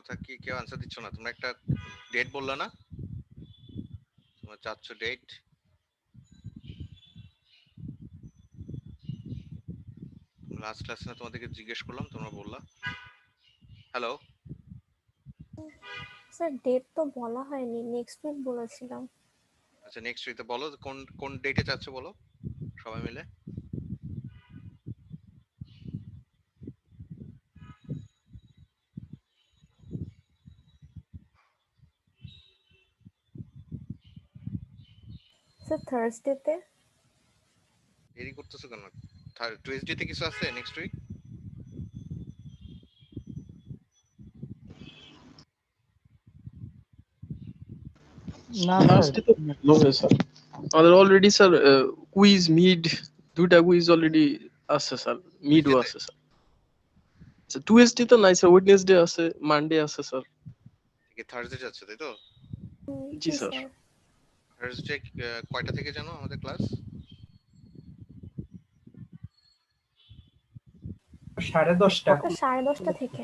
কথা কি কেউ আনসার দিচ্ছ না? তোমরা একটা ডেট বললা না, তোমরা চাচ্ছ ডেট। লাস্ট ক্লাসে না তোমাদেরকে জিজ্ঞেস করলাম, তোমরা বললা। হ্যালো, স্যার ডেট তো বলা হয়নি, নেক্সট উইক বলেছিলাম। আচ্ছা নেক্সট উইকে বলো, কোন কোন ডেটে চাচ্ছ বলো সবাই মিলে। স্যার থার্সডেতে। দেরি করতেছো কেন? টুয়েসডে তে কিছু আছে নেক্সট উইক? না স্যার থার্সডে তো ভালো হয় স্যার, আমাদের অলরেডি স্যার কুইজ মিড দুইটা কুইজ অলরেডি আছে স্যার, মিডও আছে স্যার। টুয়েসডে তো নাই স্যার, ওয়েডনেসডে আছে, মানডে আছে স্যার। ঠিক আছে, থার্সডে যাচ্ছে তাই তো? জি স্যার। থার্সডে কয়টা থেকে জানো আমাদের ক্লাস? 10:30 10:30 থেকে।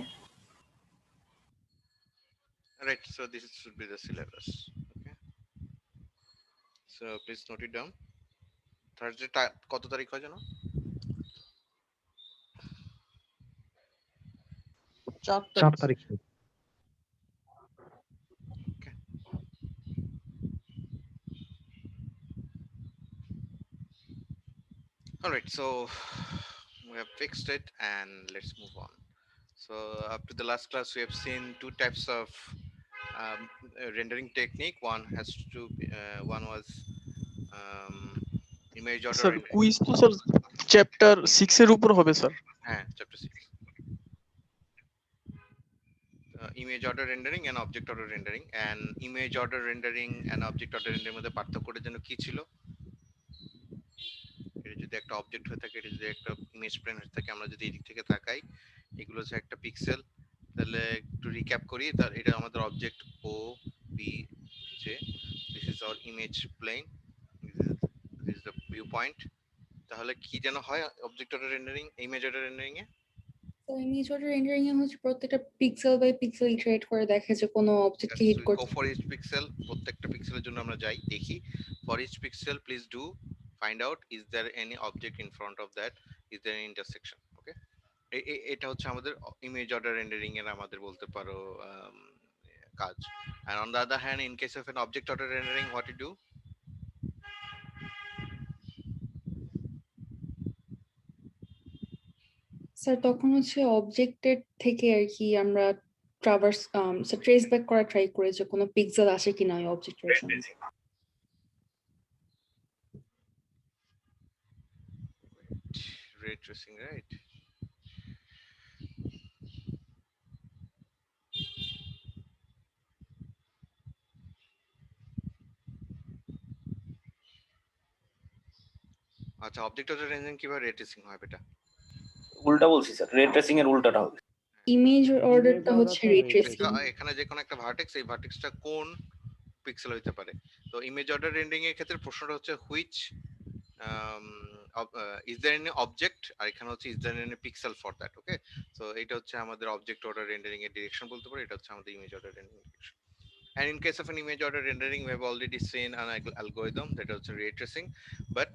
Right, so this should be the syllabus. Okay, so please note it down. Thursday কত তারিখ হয় জানো? 4 তারিখ। Okay. All right, so we have fixed it and let's move on. So up to the last class we have seen two types of rendering technique. One was image order sir rendering. Quiz তো sir chapter 6 এর উপর হবে sir. হ্যাঁ, chapter 6, image order rendering and object order rendering. And image order rendering and object order rendering মধ্যে পার্থক্যটা যেন কি ছিল? এটা যদি একটা অবজেক্ট হয়ে থাকে, এটা যদি একটা ইমেজ প্লেন হয়ে থাকে, আমরা যদি এই দিক থেকে তাকাই, এগুলো হচ্ছে একটা পিক্সেল। তাহলে একটু রিক্যাপ করি, তার এটা আমাদের object O B J, this is our image plane, this is the view point. তাহলে কি যেন হয় object order rendering, image order rendering এ? তো ইমেজ অর্ডার রেন্ডারিং এ হচ্ছে প্রত্যেকটা পিক্সেল বাই পিক্সেল ইটারেট করে দেখে যে কোনো অবজেক্টকে হিট গো করছে। ফর ইচ পিক্সেল, প্রত্যেকটা পিক্সেলের জন্য আমরা যাই, দেখি for each pixel please do find out is there any object in front of that, is there any intersection. ওকে, এটা হচ্ছে আমাদের ইমেজ অর্ডার রেন্ডারিং এর আমাদের বলতে পারো কাজ। and on the other hand, in case of an object order rendering, what you do? Sir তখন হচ্ছে অবজেক্টের থেকে আর কি আমরা ট্রাভার্স ট্রেস ব্যাক করা ট্রাই করি যে কোনো পিক্সেল আসে কিনা ওই অবজেক্টের সামনে। Ray tracing, right? আচ্ছা, অবজেক্ট অর্ডার রেন্ডারিং কিভাবে রে ট্রেসিং হয় বেটা? উল্টা বলছি স্যার, রে ট্রেসিং এর উল্টাটা হবে। ইমেজ অর্ডারটা হচ্ছে রে ট্রেসিং। এখানে যে কোনো একটা ভার্টেক্স, এই ভার্টেক্সটা কোন পিক্সেল হইতে পারে? তো ইমেজ অর্ডার রেন্ডারিং এর ক্ষেত্রে প্রশ্নটা হচ্ছে which is there any object, আর এখানে হচ্ছে is there any pixel for that. Okay, so এটা হচ্ছে আমাদের অবজেক্ট অর্ডার রেন্ডারিং এর ডিরেকশন বলতে পারি, এটা হচ্ছে আমাদের image order rendering direction. And in case of an image order rendering, we have already seen an algorithm that is ray tracing, but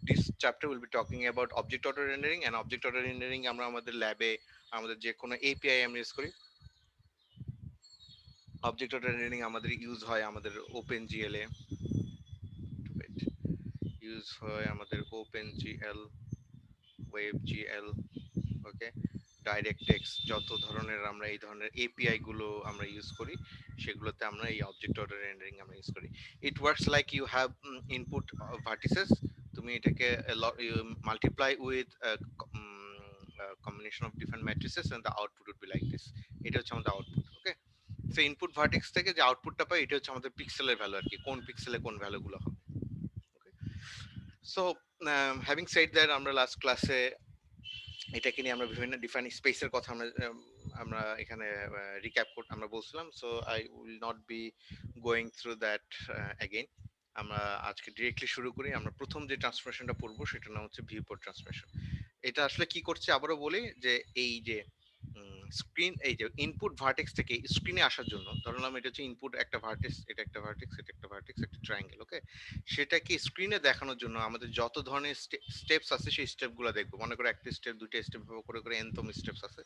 this chapter will be talking about object order rendering. And object order rendering আমরা আমাদের ল্যাবে আমাদের যে কোনো API আমরা use করি। object order rendering আমাদের use হয় আমাদের OpenGL এ, ইউজ হয় আমাদের OpenGL, WebGL, ওকে, ডাইরেক্টএক্স, যত ধরনের আমরা এই ধরনের এপিআই গুলো আমরা ইউজ করি, সেগুলোতে আমরা এই অবজেক্ট অর্ডার রেন্ডারিং আমরা ইউজ করি। It works like you have input vertices, তুমি এটাকে multiply with combination of different matrices and the output would be like this. এটা হচ্ছে আমাদের output. Okay, so input vertex থেকে যে আউটপুটটা পাই, এটা হচ্ছে আমাদের পিক্সেলের ভ্যালু আর কি, কোন পিক্সেলে কোন ভ্যালুগুলো হবে। ওকে, সো হ্যাভিং সেড দ্যাট, আমরা লাস্ট ক্লাসে এটাকে নিয়ে আমরা বিভিন্ন ডিফারেন্ট স্পেসের কথা আমরা এখানে রিক্যাপ করতে আমরা বলছিলাম। So I will not be going through that again. আমরা আজকে ডিরেক্টলি শুরু করি। আমরা প্রথম যে ট্রান্সফরমেশনটা পড়বো সেটার নাম হচ্ছে ভিউপোর্ট ট্রান্সফরমেশন। এটা আসলে কি করছে আবারও বলি, যে এই যে স্ক্রিন এই যে ইনপুট ভার্টেক্স থেকে স্ক্রিনে আসার জন্য ধরলাম এটা হচ্ছে ইনপুট একটা ভার্টেক্স, এটা একটা ভার্টেক্স, এটা একটা ভার্টেক্স, একটা ট্রায়াঙ্গেল, ওকে। সেটাকে স্ক্রিনে দেখানোর জন্য আমাদের যত ধরনের স্টেপস আছে সেই স্টেপগুলো দেখবো। মনে করো একটা স্টেপ, দুইটা স্টেপ করে করে এনতম স্টেপস আছে।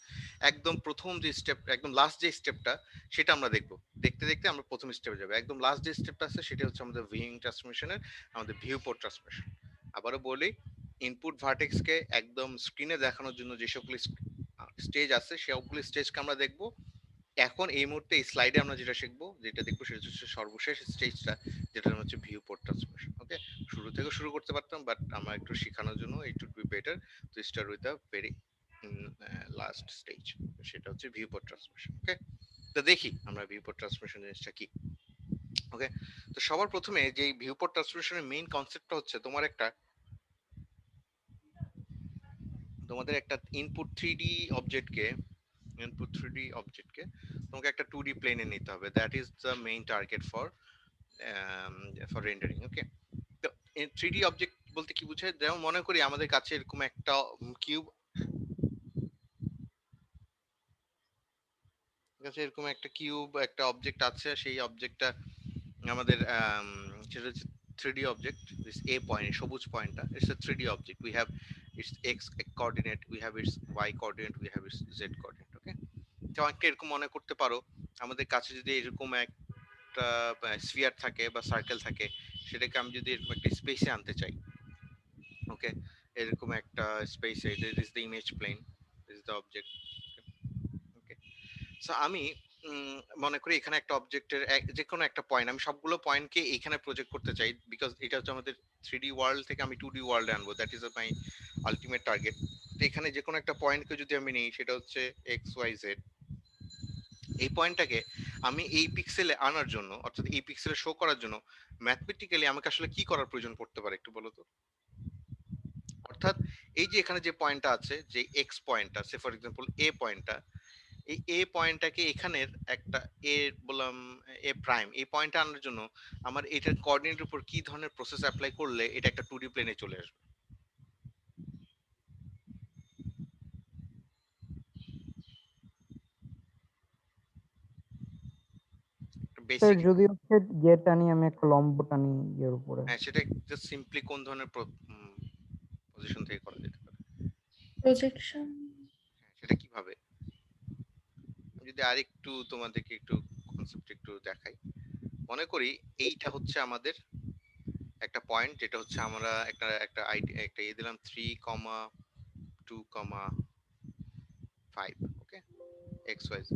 একদম প্রথম যে স্টেপ, একদম লাস্ট যে স্টেপটা সেটা আমরা দেখবো। দেখতে দেখতে আমরা প্রথম স্টেপে যাবো। একদম লাস্ট যে স্টেপটা আছে সেটা হচ্ছে আমাদের ভিউইং ট্রান্সফরমেশনের, আমাদের ভিউ পোর্ট ট্রান্সফরমেশন। আবারও বলি, ইনপুট ভার্টেক্সকে একদম স্ক্রিনে দেখানোর জন্য যে সকল স্টেজ আছে সবগুলো স্টেজকে আমরা দেখবো। এখন এই মুহূর্তে এই স্লাইডে আমরা যেটা শিখবো, যেটা দেখবো সেটা হচ্ছে সর্বশেষ স্টেজটা, যেটা হচ্ছে ভিউ পোর্ট ট্রান্সফরমেশন, ওকে। শুরু থেকে শুরু করতে পারতাম, বাট আমরা একটু শেখানোর জন্য it would be better to start with the very last stage, সেটা হচ্ছে ভিউ পোর্ট ট্রান্সফরমেশন, ওকে। তো দেখি আমরা ভিউ পোর্ট ট্রান্সফরমেশন জিনিসটা কি, ওকে। তো সবার প্রথমে যে ভিউ পোর্ট ট্রান্সফরমেশনের মেইন কনসেপ্টটা হচ্ছে তোমাদের একটা ইনপুট 3D অবজেক্টকে তোমাকে একটা 2D প্লেনে নিতে হবে। That is the main target for rendering, okay. তো 3D অবজেক্ট বলতে কি বোঝায়? যেমন মনে করি আমাদের কাছে এরকম একটা কিউব, একটা অবজেক্ট আছে। সেই অবজেক্টটা আমাদের সেটা হচ্ছে 3D object. This A point, সবুজ পয়েন্টটা, it's a 3D object. We have its x coordinate, we have its y coordinate, we have its z coordinate, ওকে। তো একটা এরকম মনে করতে পারো আমাদের কাছে যদি এরকম একটা স্ফিয়ার থাকে বা সার্কেল থাকে, সেটাকে আমি যদি এরকম একটা স্পেসে আনতে চাই, ওকে, এরকম একটা স্পেসে, this is the image plane, this is the object, okay. So আমি মনে করি এখানে একটা অবজেক্টের যে কোনো একটা পয়েন্ট, আমি সবগুলো পয়েন্টকে এখানে প্রজেক্ট করতে চাই, বিকজ এটা হচ্ছে আমাদের 3D ওয়ার্ল্ড থেকে আমি 2D ওয়ার্ল্ডে আনবো। That is my ultimate target. তো এখানে যে কোনো একটা পয়েন্টকে যদি আমি নিই, সেটা হচ্ছে XYZ, এই পয়েন্টটাকে আমি এই পিক্সেলে আনার জন্য, অর্থাৎ এই পিক্সেলে শো করার জন্য ম্যাথমেটিক্যালি আমাকে আসলে কি করার প্রয়োজন পড়তে পারে একটু বলো তো। অর্থাৎ এই যে এখানে যে পয়েন্টটা আছে, যে এক্স পয়েন্টটা, সে ফর এক্সাম্পল এ পয়েন্টটা, এই এ পয়েন্টটাকে এখানের একটা এ বললাম এ প্রাইম, এই পয়েন্টটা আনার জন্য আমার এটার কোঅর্ডিনেটের উপর কি ধরনের প্রসেস অ্যাপ্লাই করলে এটা একটা 2D প্লেনে চলে আসবে? স্যার বেসিক, যদি হচ্ছে যে টানি আমি একটা লম্ব টানি এর উপরে, হ্যাঁ, সেটা জাস্ট সিম্পলি কোন ধরনের পজিশন থেকে করা যেতে পারে? প্রজেকশন। হ্যাঁ, সেটা কিভাবে? যদি আরেকটু তোমাদেরকে একটু কনসেপ্ট একটু দেখাই, মনে করি এইটা হচ্ছে আমাদের একটা পয়েন্ট, যেটা হচ্ছে আমরা একটা একটা একটা দিলাম 3,2,5, ওকে, XYZ।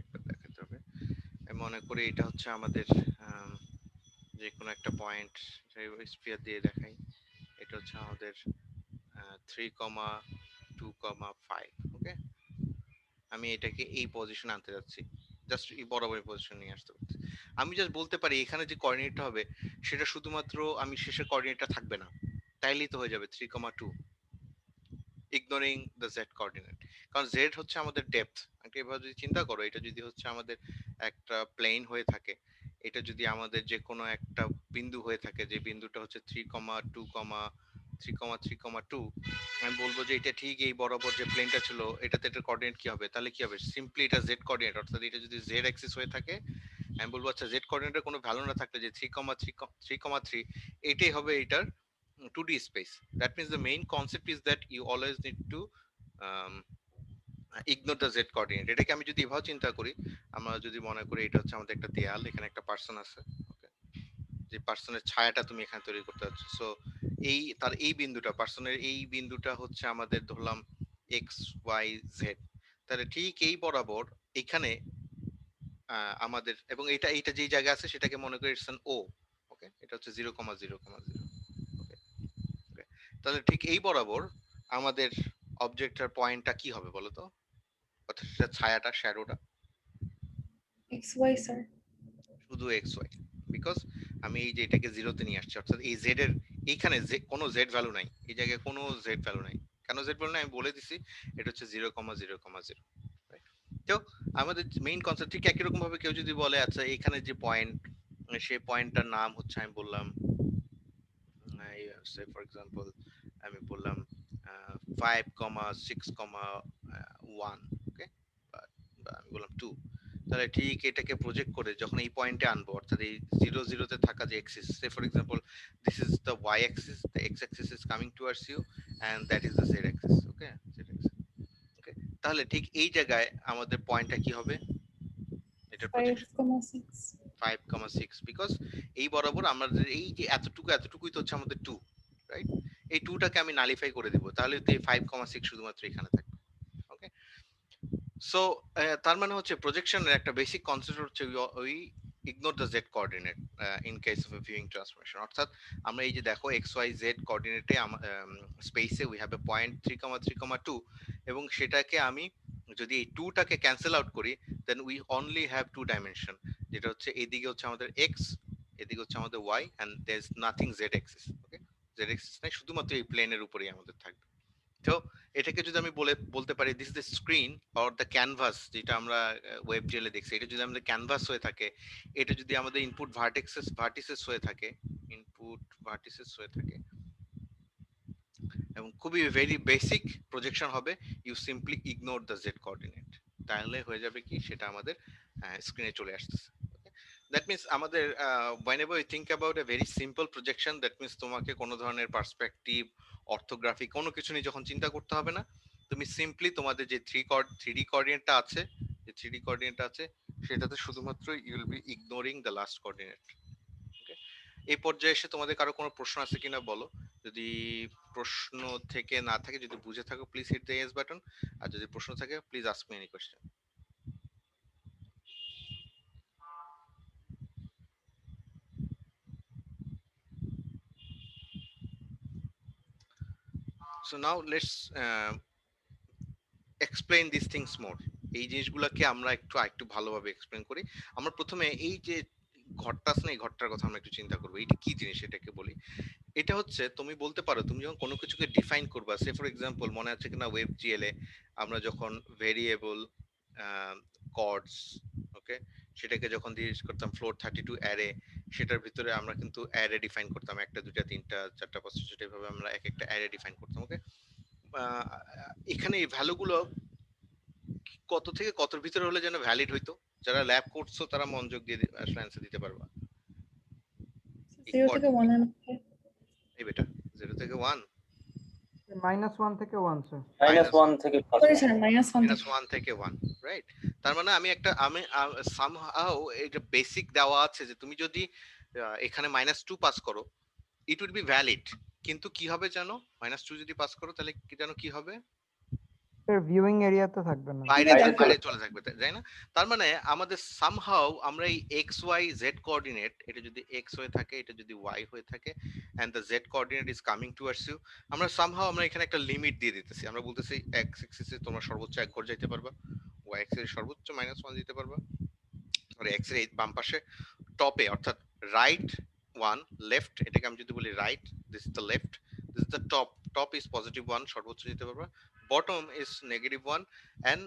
একবার দেখাতে হবে। মনে করি এটা হচ্ছে আমাদের যে কোনো একটা পয়েন্ট, স্ফিয়ার দিয়ে দেখাই। এটা হচ্ছে আমাদের 3,2,5, ওকে। আমি এটাকে এই পজিশনে আনতে যাচ্ছি, জাস্ট এই বরাবর পজিশন নিয়ে আসতে পারছি। আমি জাস্ট বলতে পারি এখানে যে কোঅর্ডিনেটটা হবে সেটা শুধুমাত্র আমি শেষের কোঅর্ডিনেটটা থাকবে না, তাইলেই তো হয়ে যাবে 3,2, ইগনোরিং দ্য জেড কোঅর্ডিনেট। কারণ জেড হচ্ছে আমাদের ডেপথ। এভাবে যদি চিন্তা করো, এটা যদি হচ্ছে আমাদের একটা প্লেন হয়ে থাকে, এটা যদি আমাদের যে কোনো একটা বিন্দু হয়ে থাকে, যে বিন্দুটা হচ্ছে 3,2, আমি বলবো যে এটা ঠিক এই বরাবর যে প্লেনটা ছিল, এটাতে এটার কোঅর্ডিনেট কি হবে? তাহলে কি হবে? সিম্পলি এটা জেড কোঅর্ডিনেট। অর্থাৎ এটা যদি জেড অ্যাক্সিস হয়ে থাকে, আমি বলবো আচ্ছা জেড কোঅর্ডিনেটের কোনো ভ্যালু না থাকলে যে 3,3, এটাই হবে এটার 2D space. That means the main concept is that you always need to ignore the z coordinate. এটাকে আমি যদি এভাবে চিন্তা করি, আমরা যদি মনে করি এটা হচ্ছে আমাদের একটা দেয়াল, এখানে একটা পার্সন আছে, ওকে, যে পার্সনের ছায়াটা তুমি এখানে তৈরি করতে যাচ্ছ। সো এই তার এই বিন্দুটা, পার্সনের এই বিন্দুটা হচ্ছে আমাদের ধরলাম XYZ। তাহলে ঠিক এই বরাবর এখানে আমাদের, এবং এইটা যেই জায়গা আছে সেটাকে মনে করি ইটস অ্যান O, ওকে, এটা হচ্ছে 0,0,0, ওকে। তাহলে ঠিক এই বরাবর আমাদের অবজেক্টের পয়েন্টটা কি হবে বলো তো? অর্থাৎ সেটা ছায়াটা, শ্যাডোটা XY স্যার। শুধু XY, বিকজ আমি এই যে এটাকে জিরোতে নিয়ে আসছি। অর্থাৎ এই জেড এর এইখানে কোনো জেড ভ্যালু নাই, এই জায়গায় কোনো জেড ভ্যালু নাই। কেন জেড ভ্যালু নাই আমি বলে দিছি, এটা হচ্ছে 0,0,0, রাইট। তো আমাদের মেইন কনসেপ্ট ঠিক একই রকম ভাবে কেউ যদি বলে আচ্ছা এখানে যে পয়েন্ট, সেই পয়েন্টটার নাম হচ্ছে আমি বললাম সে ফর এক্সাম্পল আমি বললাম 5,6,1, ওকে, আমি বললাম 2, তাহলে ঠিক এটাকে প্রজেক্ট করে যখন এই পয়েন্টে আনবো অর্থাৎ এই 0 তে থাকা যে axis, say for example this is the Y axis, the X axis is coming towards you and that is the Z axis, okay, Z axis, okay. তাহলে ঠিক এই জায়গায় আমাদের পয়েন্টটা কি হবে, এটার প্রজেকশন 5,6 5,6, বিকজ এই বরাবর আমাদের এই যে এতটুকুই তো হচ্ছে আমাদের 2, রাইট? এই 2টাকে আমি নালিফাই করে দেব, তাহলে তো এই 5,6 শুধুমাত্র এখানে থাকবে, ওকে। সো তার মানে হচ্ছে প্রজেকশনের একটা বেসিক কনসেপ্ট হচ্ছে ওই ignore the Z coordinate in case of A viewing transformation, অর্থাৎ আমরা এই যে দেখো এক্স ওয়াই জেড কোঅর্ডিনেটে স্পেসে উই হ্যাভ এ পয়েন্ট 3,3,2 এবং সেটাকে আমি যদি এই 2টাকে ক্যান্সেল আউট করি then we only have 2 dimension, যেটা হচ্ছে এদিকে হচ্ছে আমাদের এক্স, এদিকে হচ্ছে আমাদের y, and there is nothing z axis, okay. Z axis নাই, শুধুমাত্র এই প্লেনের উপরেই আমাদের থাকবে। তো এটাকে যদি আমি বলতে পারি this the screen or the canvas, যেটা আমরা ওয়েব জেলে দেখছি, এটা যদি আমাদের ক্যানভাস হয়ে থাকে, এটা যদি আমাদের ইনপুট ভার্টিসেস হয়ে থাকে, ইনপুট ভার্টিসেস হয়ে থাকে, এবং খুবই ভেরি বেসিক প্রজেকশন হবে, you simply ignore the Z coordinate, তাহলে হয়ে যাবে কি সেটা আমাদের স্ক্রিনে চলে আসতেছে। দ্যাট মিন্স আমাদের whenever you think about a very simple projection, that means তোমাকে কোনো ধরনের পার্সপেক্টিভ, অর্থোগ্রাফি কোনো কিছু নিয়ে যখন চিন্তা করতে হবে না, তুমি সিম্পলি তোমাদের যে 3D কোঅর্ডিনেটটা আছে, যে 3D কোঅর্ডিনেটটা আছে সেটাতে শুধুমাত্র you will be ignoring the last coordinate, okay. এই পর্যায়ে এসে তোমাদের কারো কোনো প্রশ্ন আছে কিনা বলো, যদি প্রশ্ন থেকে না থাকে, যদি বুঝে থাকো please hit the yes button, আর যদি প্রশ্ন থাকে please ask me any question. So now let's explain this things more. এই জিনিসগুলোকে আমরা একটু ভালোভাবে এক্সপ্লেন করি। আমরা প্রথমে এই যে ঘরটা আছে না, এই ঘরটার কথা আমরা একটু চিন্তা করবো, এটা কি জিনিস এটাকে বলি। এটা হচ্ছে তুমি বলতে পারো, তুমি যখন কোনো কিছুকে ডিফাইন করবা, সে ফর এক্সাম্পল মনে আছে কিনা ওয়েব জিএল এ আমরা যখন ভেরিয়েবল কর্ডস, ওকে, সেটাকে যখন জিজ্ঞেস করতাম ফ্লোর 32 অ্যারে, সেটার ভিতরে আমরা কিন্তু অ্যারে ডিফাইন করতাম, 1টা 2টা 3টা 4টা 5টা 6টা, এভাবে আমরা এক একটা অ্যারে ডিফাইন করতাম, ওকে। এখানে এই ভ্যালুগুলো কত থেকে কতর ভিতরে হলে যেন ভ্যালিড হইতো, যারা ল্যাব করছো তারা মনোযোগ দিয়ে আসলে অ্যান্সার দিতে পারবা। 0 থেকে 1 এর মধ্যে। এই বেটা 0 থেকে 1, -1 থেকে 1 স্যার। -1 থেকে সরি স্যার -1 থেকে -1 থেকে 1, রাইট? তার মানে আমি সামহাউ এটা বেসিক দেওয়া আছে যে তুমি যদি এখানে -2 পাস করো ইট উইল বি ভ্যালিড, কিন্তু কি হবে জানো, -2 যদি পাস করো তাহলে কি জানো কি হবে, স্যার ভিউইং এরিয়াতে থাকবে না। বাইরে চলে থাকবে, তাই না? তার মানে আমাদের সামহাউ আমরা এই এক্স ওয়াই জেড কোঅর্ডিনেট, এটা যদি এক্স হয়ে থাকে, এটা যদি ওয়াই হয়ে থাকে, and the Z coordinate is coming towards you, আমরা সামহাউ আমরা এখানে একটা লিমিট দিয়ে দিতেছি। আমরা বলতেছি এক্স এক্সিসে তোমরা সর্বোচ্চ 1 ঘর যাইতে পারবা, ওয়াই এক্সিসে সর্বোচ্চ -1 দিতে পারবা, আর এক্স এর এই বাম পাশে টপে অর্থাৎ রাইট 1 লেফট, এটাকে আমি যদি বলি right, this is the left, this is the top is +1 সর্বোচ্চ দিতে পারবা, bottom is -1, and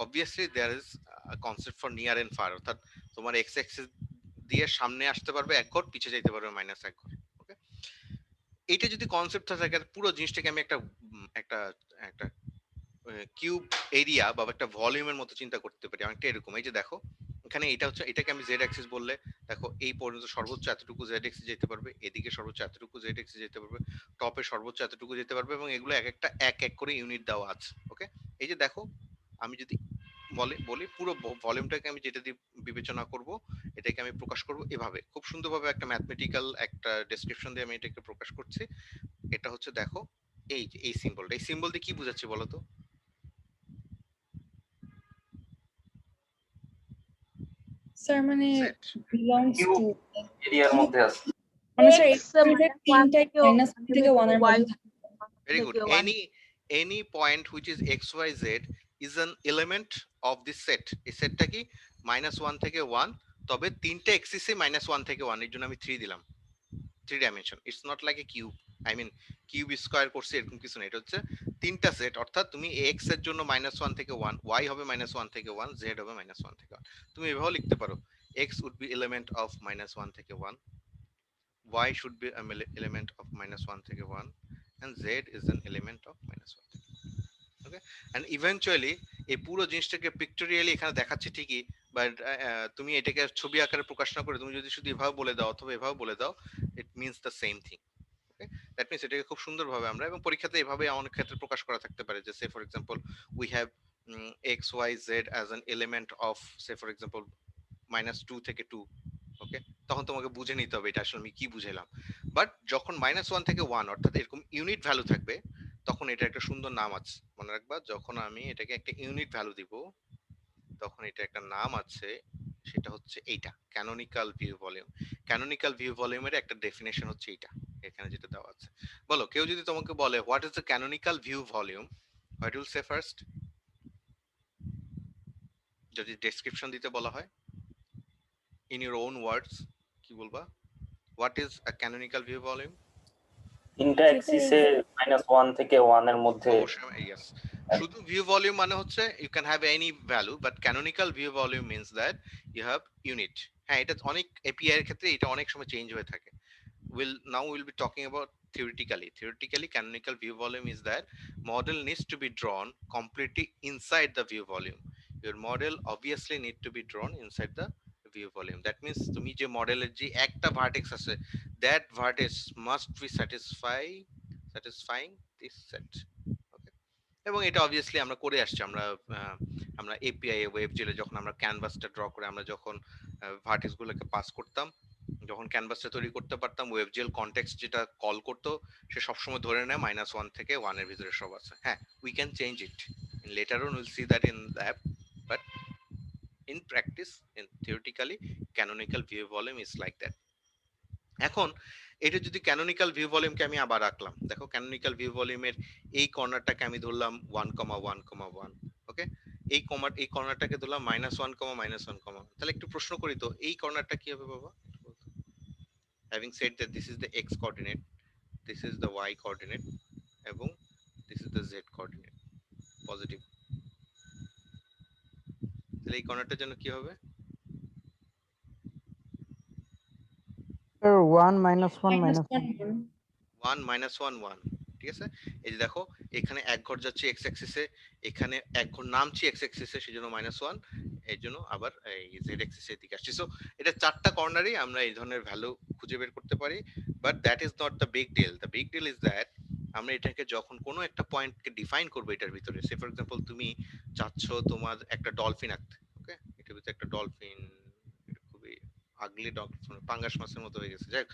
obviously there is a concept for near and far, অর্থাৎ তোমার x axis দিয়ে সামনে আসতে পারবে 1 ঘর, পিছে যাইতে পারবে -1 ঘর, ওকে। এটা যদি কনসেপ্ট থাকে, পুরো জিনিসটাকে আমি একটা একটা কিউব এরিয়া বা একটা ভলিউমের মতো চিন্তা করতে পারি, অনেকটা এরকম। এই যে দেখো এখানে এটা হচ্ছে, এটাকে আমি জেড অ্যাক্সিস বললে দেখো এই পর্যন্ত সর্বোচ্চ এতটুকু জেড অ্যাক্সিস যেতে পারবে, এদিকে সর্বোচ্চ এতটুকু জেড অ্যাক্সিস যেতে পারবে, টপে সর্বোচ্চ এতটুকু যেতে পারবে, এবং এগুলো এক একটা এক এক করে ইউনিট দেওয়া আছে, ওকে। এই যে দেখো আমি যদি বলি পুরো ভলিউমটাকে আমি যেটা দিয়ে বিবেচনা করব, এটাকে আমি প্রকাশ করব এভাবে, খুব সুন্দরভাবে একটা ম্যাথমেটিক্যাল একটা ডেসক্রিপশন দিয়ে আমি এটাকে প্রকাশ করছি। এটা হচ্ছে দেখো এই যে এই সিম্বলটা, এই সিম্বল দিয়ে কি বোঝাচ্ছি বলো তো? স্যার মানে সেট belongs Cube to এরিয়ার মধ্যে আছে। মানে স্যার X, এই তিনটাই -1 থেকে 1 এর মধ্যে থাকে। very good. Any point which is xyz is an element of this set. এই সেটটা কি -1 থেকে 1, তবে তিনটে এক্সিসে -1 থেকে 1, এর জন্য আমি 3 দিলাম, 3 dimension, it's not like a cube, I mean cube square করছে এরকম কিছু না, এটা হচ্ছে তিনটা সেট, অর্থাৎ তুমি এক্স এর জন্য -1 থেকে 1, ওয়াই হবে -1 থেকে 1, জেড হবে -1 থেকে 1। তুমি এভাবেও লিখতে পারো, x would be element of -1 থেকে 1, y should be an element of -1 থেকে 1, and z is an element of -1 থেকে 1. Okay, and eventually এই পুরো জিনিসটাকে পিক্টোরিয়ালি এখানে দেখাচ্ছে ঠিকই, বাট তুমি এটাকে ছবি আকারে প্রকাশ না করে তুমি যদি শুধু এভাবে বলে দাও অথবা এভাবে বলে দাও, it means the same thing. Okay, that means এটাকে খুব সুন্দরভাবে আমরা, এবং পরীক্ষাতে এভাবে অনেক ক্ষেত্রে প্রকাশ করা থাকতে পারে, যে say for example we have X Y Z as an element of say for example -2 থেকে 2। ওকে, তখন তোমাকে বুঝে নিতে হবে এটা আসলে আমি কি বুঝাইলাম। বাট যখন -1 থেকে 1 অর্থাৎ এরকম ইউনিট ভ্যালু থাকবে, তখন এটা একটা সুন্দর নাম আছে, মনে রাখবা, যখন আমি এটাকে একটা ইউনিট ভ্যালু দিব তখন এটা একটা নাম আছে, সেটা হচ্ছে এইটা canonical view volume. Canonical view ভলিউমের একটা ডেফিনেশন হচ্ছে এইটা, এখানে যেটা দেওয়া আছে। বলো, কেউ যদি তোমাকে বলে what is the canonical view volume, what will say first? যদি ডেসক্রিপশন দিতে বলা হয় in your own words, কি বলবা? What is a canonical view volume? তিনটা অ্যাক্সিসে -1 থেকে 1 এর মধ্যে। অবশ্যই, yes. শুধু view volume মানে হচ্ছে you can have any value, but canonical view volume means that you have unit. হ্যাঁ, এটা অনেক API এর ক্ষেত্রে এটা অনেক সময় চেঞ্জ হয়ে থাকে। We'll be talking about theoretically canonical view volume is that model needs to be drawn completely inside the view volume. Your model obviously need to be drawn inside the view volume. That means তুমি যে মডেলের যে একটা vertex আছে, that vertex must be satisfying this set. Okay, এবং এটা obviously আমরা করে আসছি, আমরা এপিআই ওয়েবজেলে যখন আমরা ক্যানভাসটা ড্র করে আমরা যখন ভার্টেক্স গুলোকে পাস করতাম, যখন ক্যানভাসটা তৈরি করতে পারতাম, ওয়েবজেল কনটেক্সট যেটা কল করতো সে সবসময় ধরে নেয় -1 থেকে 1 এর ভিতরে সব আছে। হ্যাঁ, we can change it later on, we'll see that in the app, but in practice, in theoretically, canonical view volume is like that. এখন এটা যদি ক্যানোনিক্যাল ভিউ ভলিউমকে আমি আবার রাখলাম, দেখো ক্যানোনিক্যাল ভিউ ভলিউমের এই কর্নারটাকে আমি ধরলাম 1,1,1। ওকে, এই কর্নারটাকে ধরলাম -1,-1,1, তাহলে একটু প্রশ্ন করি তো, এই কর্নারটা কি হবে বাবা? Having said that this is the X coordinate, this is the Y coordinate, এবং this is the Z coordinate, positive, তাহলে এই কর্নারটার জন্য কি হবে? 1 -1 -1 1 -1 1। ঠিক আছে, এই যে দেখো এখানে এক ঘর যাচ্ছে এক্স অ্যাক্সিসে, এখানে এক ঘর নামছি এক্স অ্যাক্সিসে, সেজন্য -1, এর জন্য আবার এই জেড অ্যাক্সিসের দিকে আসছে। সো এটা চারটা কর্নারই আমরা এই ধরনের ভ্যালু খুঁজে বের করতে পারি, but that is not the big deal. The big deal is that আমরা এটাকে যখন কোনো একটা পয়েন্টকে ডিফাইন করবো এটার ভিতরে, সে ফর এক্সাম্পল তুমি চাচ্ছ তোমার একটা ডলফিন আঁকতে, ওকে, এটার ভিতরে একটা ডলফিন, খুবই আগলি ডলফিন, পাঙ্গাস মাছের মতো হয়ে গেছে, যাই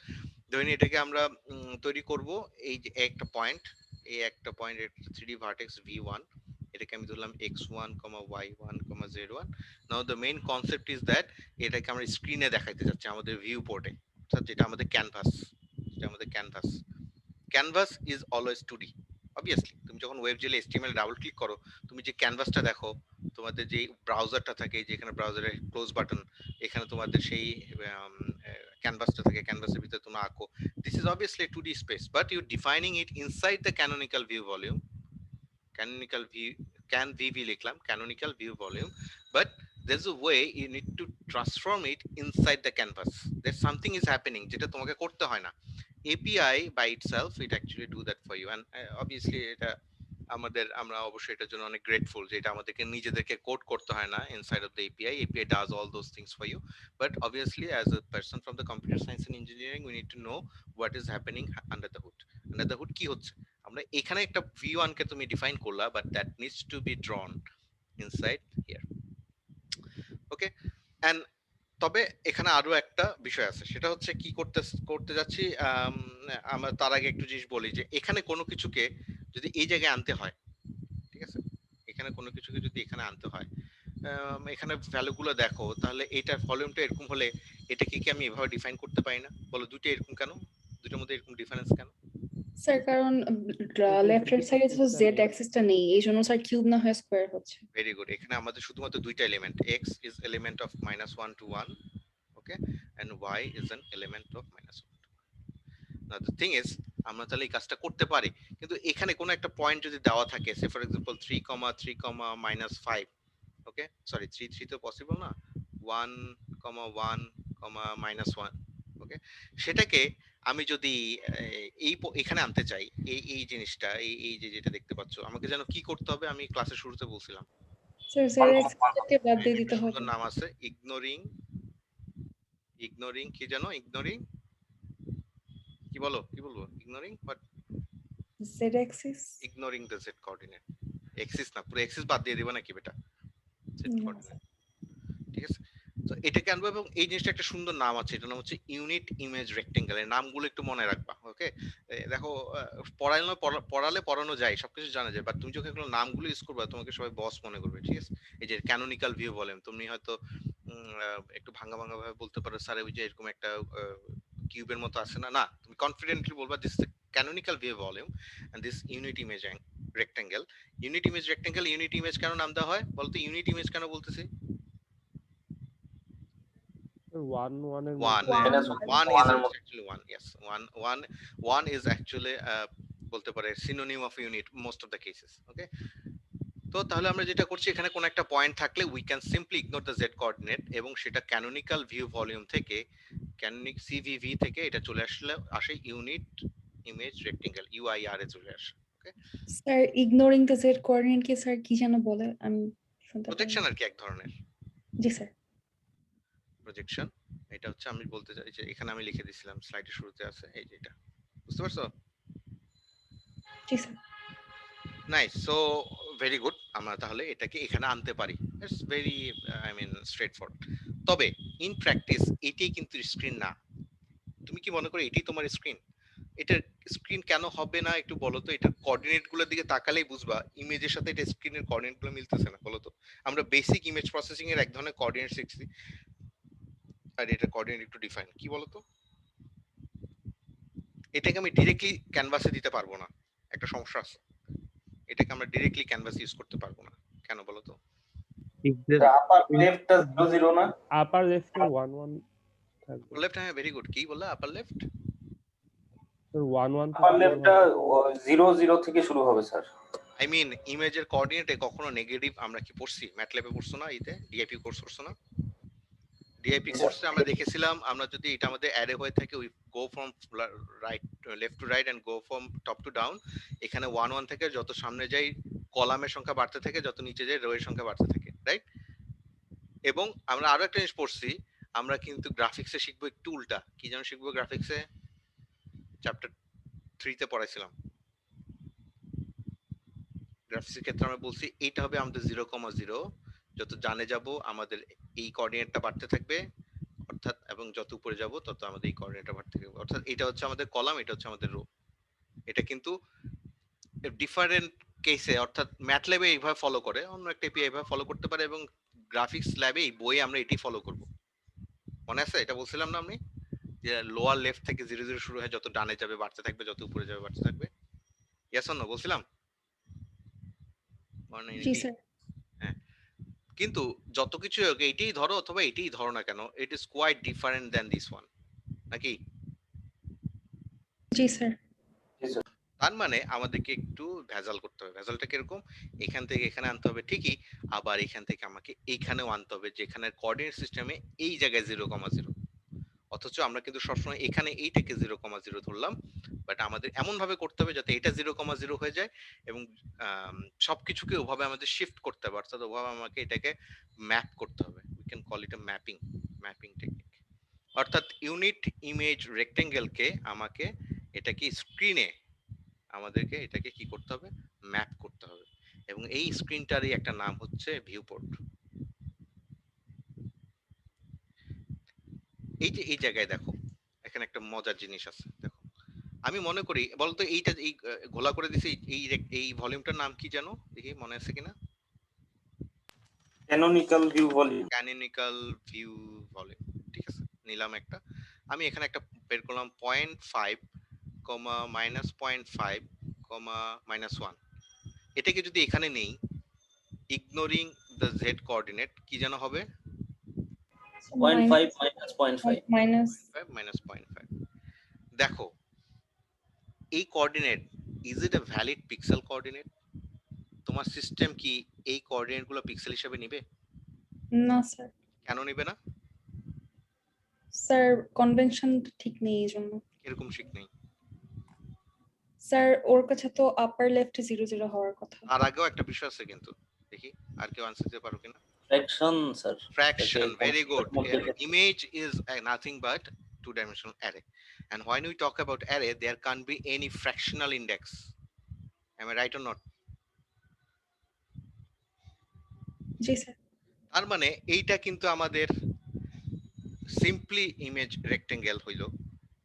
ধরে নিই এটাকে আমরা তৈরি করব। এই যে একটা পয়েন্ট, এই একটা পয়েন্ট, 3D ভার্টেক্স V1, এটাকে আমি ধরলাম x1, y1, z1। Now the main concept is that এটাকে আমরা স্ক্রিনে দেখাইতে যাচ্ছি আমাদের ভিউ পোর্টে, অর্থাৎ যেটা আমাদের canvas is always 2D। Obviously তুমি যখন ওয়েবজেলে HTML ডাবল ক্লিক করো, তুমি যে ক্যানভাসটা দেখো, তোমাদের যে ব্রাউজারটা থাকে, যেখানে ব্রাউজারের ক্লোজ বাটন, এখানে তোমাদের সেই ক্যানভাসটা থাকে, ক্যানভাসের ভিতরে তোমরা আঁকো, this is obviously a 2D space, but you're defining it inside the canonical view volume. Canonical view, লিখলাম, canonical view volume, but there's a way you need to transform it inside the canvas. There's something is happening যেটা তোমাকে করতে হয় না, API by itself it actually do that for you, and obviously এটা আমরা অবশ্যই এটার জন্য অনেক গ্রেটফুল যে এটা আমাদেরকে নিজেদেরকে কোড করতে হয় না inside of the API does all those things for you, but obviously as a person from the computer science and engineering we need to know what is happening under the hood কি হচ্ছে। আমরা এখানে একটা V1 কে তুমি define করলা, but that needs to be drawn inside here. Okay, and তবে এখানে আরো একটা বিষয় আছে, সেটা হচ্ছে কি করতে যাচ্ছি, আমরা তার আগে একটু জিনিস বলি যে এখানে কোনো কিছুকে যদি এই জায়গায় আনতে হয়, ঠিক আছে, এখানে কোনো কিছুকে যদি এখানে আনতে হয়, এখানে ভ্যালুগুলো দেখো, তাহলে এইটার ভলিউমটা এরকম হলে এটাকে কি আমি এভাবে ডিফাইন করতে পারি না? বলো, দুটো এরকম কেন, দুটোর মধ্যে এরকম ডিফারেন্স কেন? স্যার কারণ লেফট হ্যান্ড সাইডে তো জেড অ্যাক্সিসটা নেই, এই জন্য স্যার কিউব না হয়ে স্কয়ার হচ্ছে। ভেরি গুড, এখানে আমাদের শুধুমাত্র দুইটা element, x is element of -1 to 1, okay, and y is an element of -1 to 1. The thing is আমরা তাহলে এই কাজটা করতে পারি, কিন্তু এখানে কোনো একটা পয়েন্ট যদি দেওয়া থাকে, সে ফর এক্সাম্পল 3,3,-5, ওকে সরি 3 তো পসিবল না, 1,1,-1, ওকে, সেটাকে আমি যদি এখানে আনতে চাই, এই জিনিসটা এই যে যেটা দেখতে পাচ্ছ, আমাকে যেন কি করতে হবে, আমি ক্লাসের শুরুতে বলছিলাম, স্যার জেড অ্যাক্সিসকে বাদ দিয়ে দিতে সুন্দর হবে। নাম আছে, ইগনোরিং কি যেন, ইগনোরিং কি বলবো ignoring but Z Axis ignoring the z coordinate, axis না, পুরো এক্সিস বাদ দিয়ে দিবা নাকি বেটা, z coordinate, ঠিক আছে। তো এটাকে আনবো এবং এই জিনিসটা একটা সুন্দর নাম আছে, এটার নাম হচ্ছে ইউনিট ইমেজ রেক্টেঙ্গেল। এর নামগুলো একটু মনে রাখবা, ওকে। দেখো পড়ালে পড়ানো যায়, সবকিছু জানা যায়, বাট তুমি যখন এগুলো নামগুলো ইউজ করবে তোমাকে সবাই বস মনে করবে, ঠিক আছে। এই যে ক্যানোনিক্যাল ভিউ বলেন, তুমি হয়তো একটু ভাঙা ভাবে বলতে পারো, স্যার ওই যে এরকম একটা কিউবের মতো আছে না, তুমি কনফিডেন্টলি বলবা this is canonical view volume and this unit image rectangle. Unit image rectangle, unit image কেন নাম দেওয়া হয় বলতো, ইউনিট ইমেজ কেন বলতেছি? One এর One মধ্যে is actually one, yes, one is actually বলতে পারে synonym of unit most of the cases, okay। তো তাহলে আমরা যেটা করছি, এখানে কোন একটা পয়েন্ট থাকলে we can simply ignore the z coordinate এবং সেটা canonical view volume থেকে canonic CVV থেকে এটা চলে আসে ইউনিট ইমেজ রেক্টেঙ্গেল UIR এ চলে আসে, okay. Sir ignoring the Z coordinate কি স্যার কি যেন বলে, আমি শুনতে পাইনি। প্রজেকশন আর কি এক ধরনের জি স্যার। প্রজেকশন। এটা হচ্ছে আমি বলতে চাই যে এখানে আমি লিখে দিছিলাম, স্লাইডের শুরুতে আছে, এই যে এটা, বুঝতে পারছো? জি sir. Nice, so very good. আমরা তাহলে এটাকে এখানে আনতে পারি, it's very I mean straight forward. তবে ইন প্র্যাকটিস এটাই কিন্তু স্ক্রিন না। তুমি কি মনে করো এটাই তোমার স্ক্রিন? এটার স্ক্রিন কেন হবে না একটু বলো তো। এটার কোঅর্ডিনেট গুলোর দিকে তাকালেই বুঝবা ইমেজের সাথে এটা স্ক্রিনের কোঅর্ডিনেট গুলো মিলতেছে না, বলো তো। আমরা বেসিক ইমেজ প্রসেসিং এর এক ধরনের কোঅর্ডিনেট শিখছি, আর এটা কোঅর্ডিনেট একটু ডিফাইন, কি বলো তো। এটাকে আমি ডিরেক্টলি ক্যানভাসে দিতে পারবো না, একটা সমস্যা আছে। এটাকে আমরা ডিরেক্টলি ক্যানভাস ইউজ করতে পারবো না, কেন বলো তো? আপার লেফটটা 0 না, আপার লেফটে 1 থাকবে। লেফট, হ্যাঁ ভেরি গুড। কি বললা আপার লেফট? 1 আপার লেফটটা 0 থেকে শুরু হবে স্যার। আই মিন ইমেজের কোঅর্ডিনেটে কখনো নেগেটিভ আমরা কি পড়ছি? ম্যাটল্যাবে পড়ছো না? এতে ডিআইপি কোর্স করছো না? ডিআইপি কোর্সে আমরা দেখেছিলাম, আমরা যদি এটা আমাদের অ্যারে হয়ে থাকে, we go from right left to right and go from top to down. এখানে 1 1 থেকে যত সামনে যাই কলামের সংখ্যা বাড়তে থাকে, যত নিচে যাই রো এর সংখ্যা বাড়তে থাকে, রাইট? এবং আমরা আরো একটা জিনিস পড়ছি, আমরা কিন্তু গ্রাফিক্সে শিখবো একটু উল্টা। কি যেন শিখবো গ্রাফিক্সে? চ্যাপ্টার 3 তে পড়াইছিলাম। গ্রাফিক্সের ক্ষেত্রে আমরা বলছি এইটা হবে আমাদের 0,0, যত জানে যাব আমাদের এই কোঅর্ডিনেটটা বাড়তে থাকবে, অর্থাৎ এবং যত উপরে যাব তত আমাদের এই কোঅর্ডিনেটটা বাড়তে থাকবে, অর্থাৎ এটা হচ্ছে আমাদের কলাম, এটা হচ্ছে আমাদের রো। এটা কিন্তু ডিফারেন্ট কেসে, অর্থাৎ ম্যাটল্যাবে এইভাবে ফলো করে, অন্য একটা এপিআই এইভাবে ফলো করতে পারে, এবং গ্রাফিক্স ল্যাবে এই বইয়ে আমরা এটাই ফলো করব। মনে আছে এটা বলছিলাম না আমি, যে লোয়ার লেফট থেকে 0 0 শুরু হয়ে যত ডানে যাবে বাড়তে থাকবে, যত উপরে যাবে বাড়তে থাকবে। ইয়েস অর নো বলছিলাম? মনে জি নেই? স্যার। হ্যাঁ, কিন্তু যত কিছু হোক এইটাই ধরো অথবা এইটাই ধরো না কেন, it is quite different than this one, নাকি? জি স্যার। তার মানে আমাদেরকে একটু ভেজাল করতে হবে। ভেজালটা কিরকম? এখান থেকে এখানে আনতে হবে ঠিকই, আবার এখান থেকে আমাকে এইখানেও আনতে হবে, যেখানে কোঅর্ডিনেট সিস্টেমে এই জায়গায় 0,0, অথচ আমরা কিন্তু সবসময় এখানে এইটাকে 0,0 ধরলাম। বাট আমাদের এমন ভাবে করতে হবে যাতে এটা 0,0 হয়ে যায়, এবং সবকিছুকে ওভাবে আমাদের শিফট করতে হবে, অর্থাৎ ওভাবে আমাকে এটাকে ম্যাপ করতে হবে। We can call it a mapping technique. অর্থাৎ ইউনিট ইমেজ রেক্টেঙ্গেলকে আমাকে এটাকে স্ক্রিনে আমাদেরকে এটাকে কি করতে হবে? ম্যাপ করতে হবে, এবং এই স্ক্রিনটারই একটা নাম হচ্ছে ভিউপোর্ট। এই যে এই জায়গায় দেখো, এখানে একটা মজার জিনিস আছে, দেখো। আমি মনে করি বলতো এইটা এই ঘোলা করে দিছি, এই ভলিউমটার নাম কি জানো? দেখি মনে আছে কিনা। Canonical view volume. Canonical view volume, ঠিক আছে, নিলাম একটা। আমি এখানে একটা বের করলাম 0.5, -0.5, -1। এটাকে যদি এখানে নেই, ইগনোরিং দ্য জেড কোঅর্ডিনেট, কি যেন হবে? 0.5 -0.5 মাইনাস। -0.5। দেখো এই coordinate is it a valid pixel coordinate? তোমার সিস্টেম কি এই কোঅর্ডিনেট গুলো পিক্সেল হিসেবে নিবে? না স্যার, কেন নিবে না? স্যার কনভেনশন ঠিক নেই এই জন্য। এরকম ঠিক নেই। স্যার ওর কাছে তো আপার লেফটে 0 0 হওয়ার কথা। আর আগেও একটা বিষয় আছে কিন্তু, দেখি আর কেউ আনসার দিতে পারো কিনা। Fraction sir Fraction, very good. মধ্যে Image is nothing but two-dimensional array, and when we talk about array there can't be any fractional index. Am I right or not? G sir. তার মানে এইটা কিন্তু আমাদের simply image rectangle হইলো,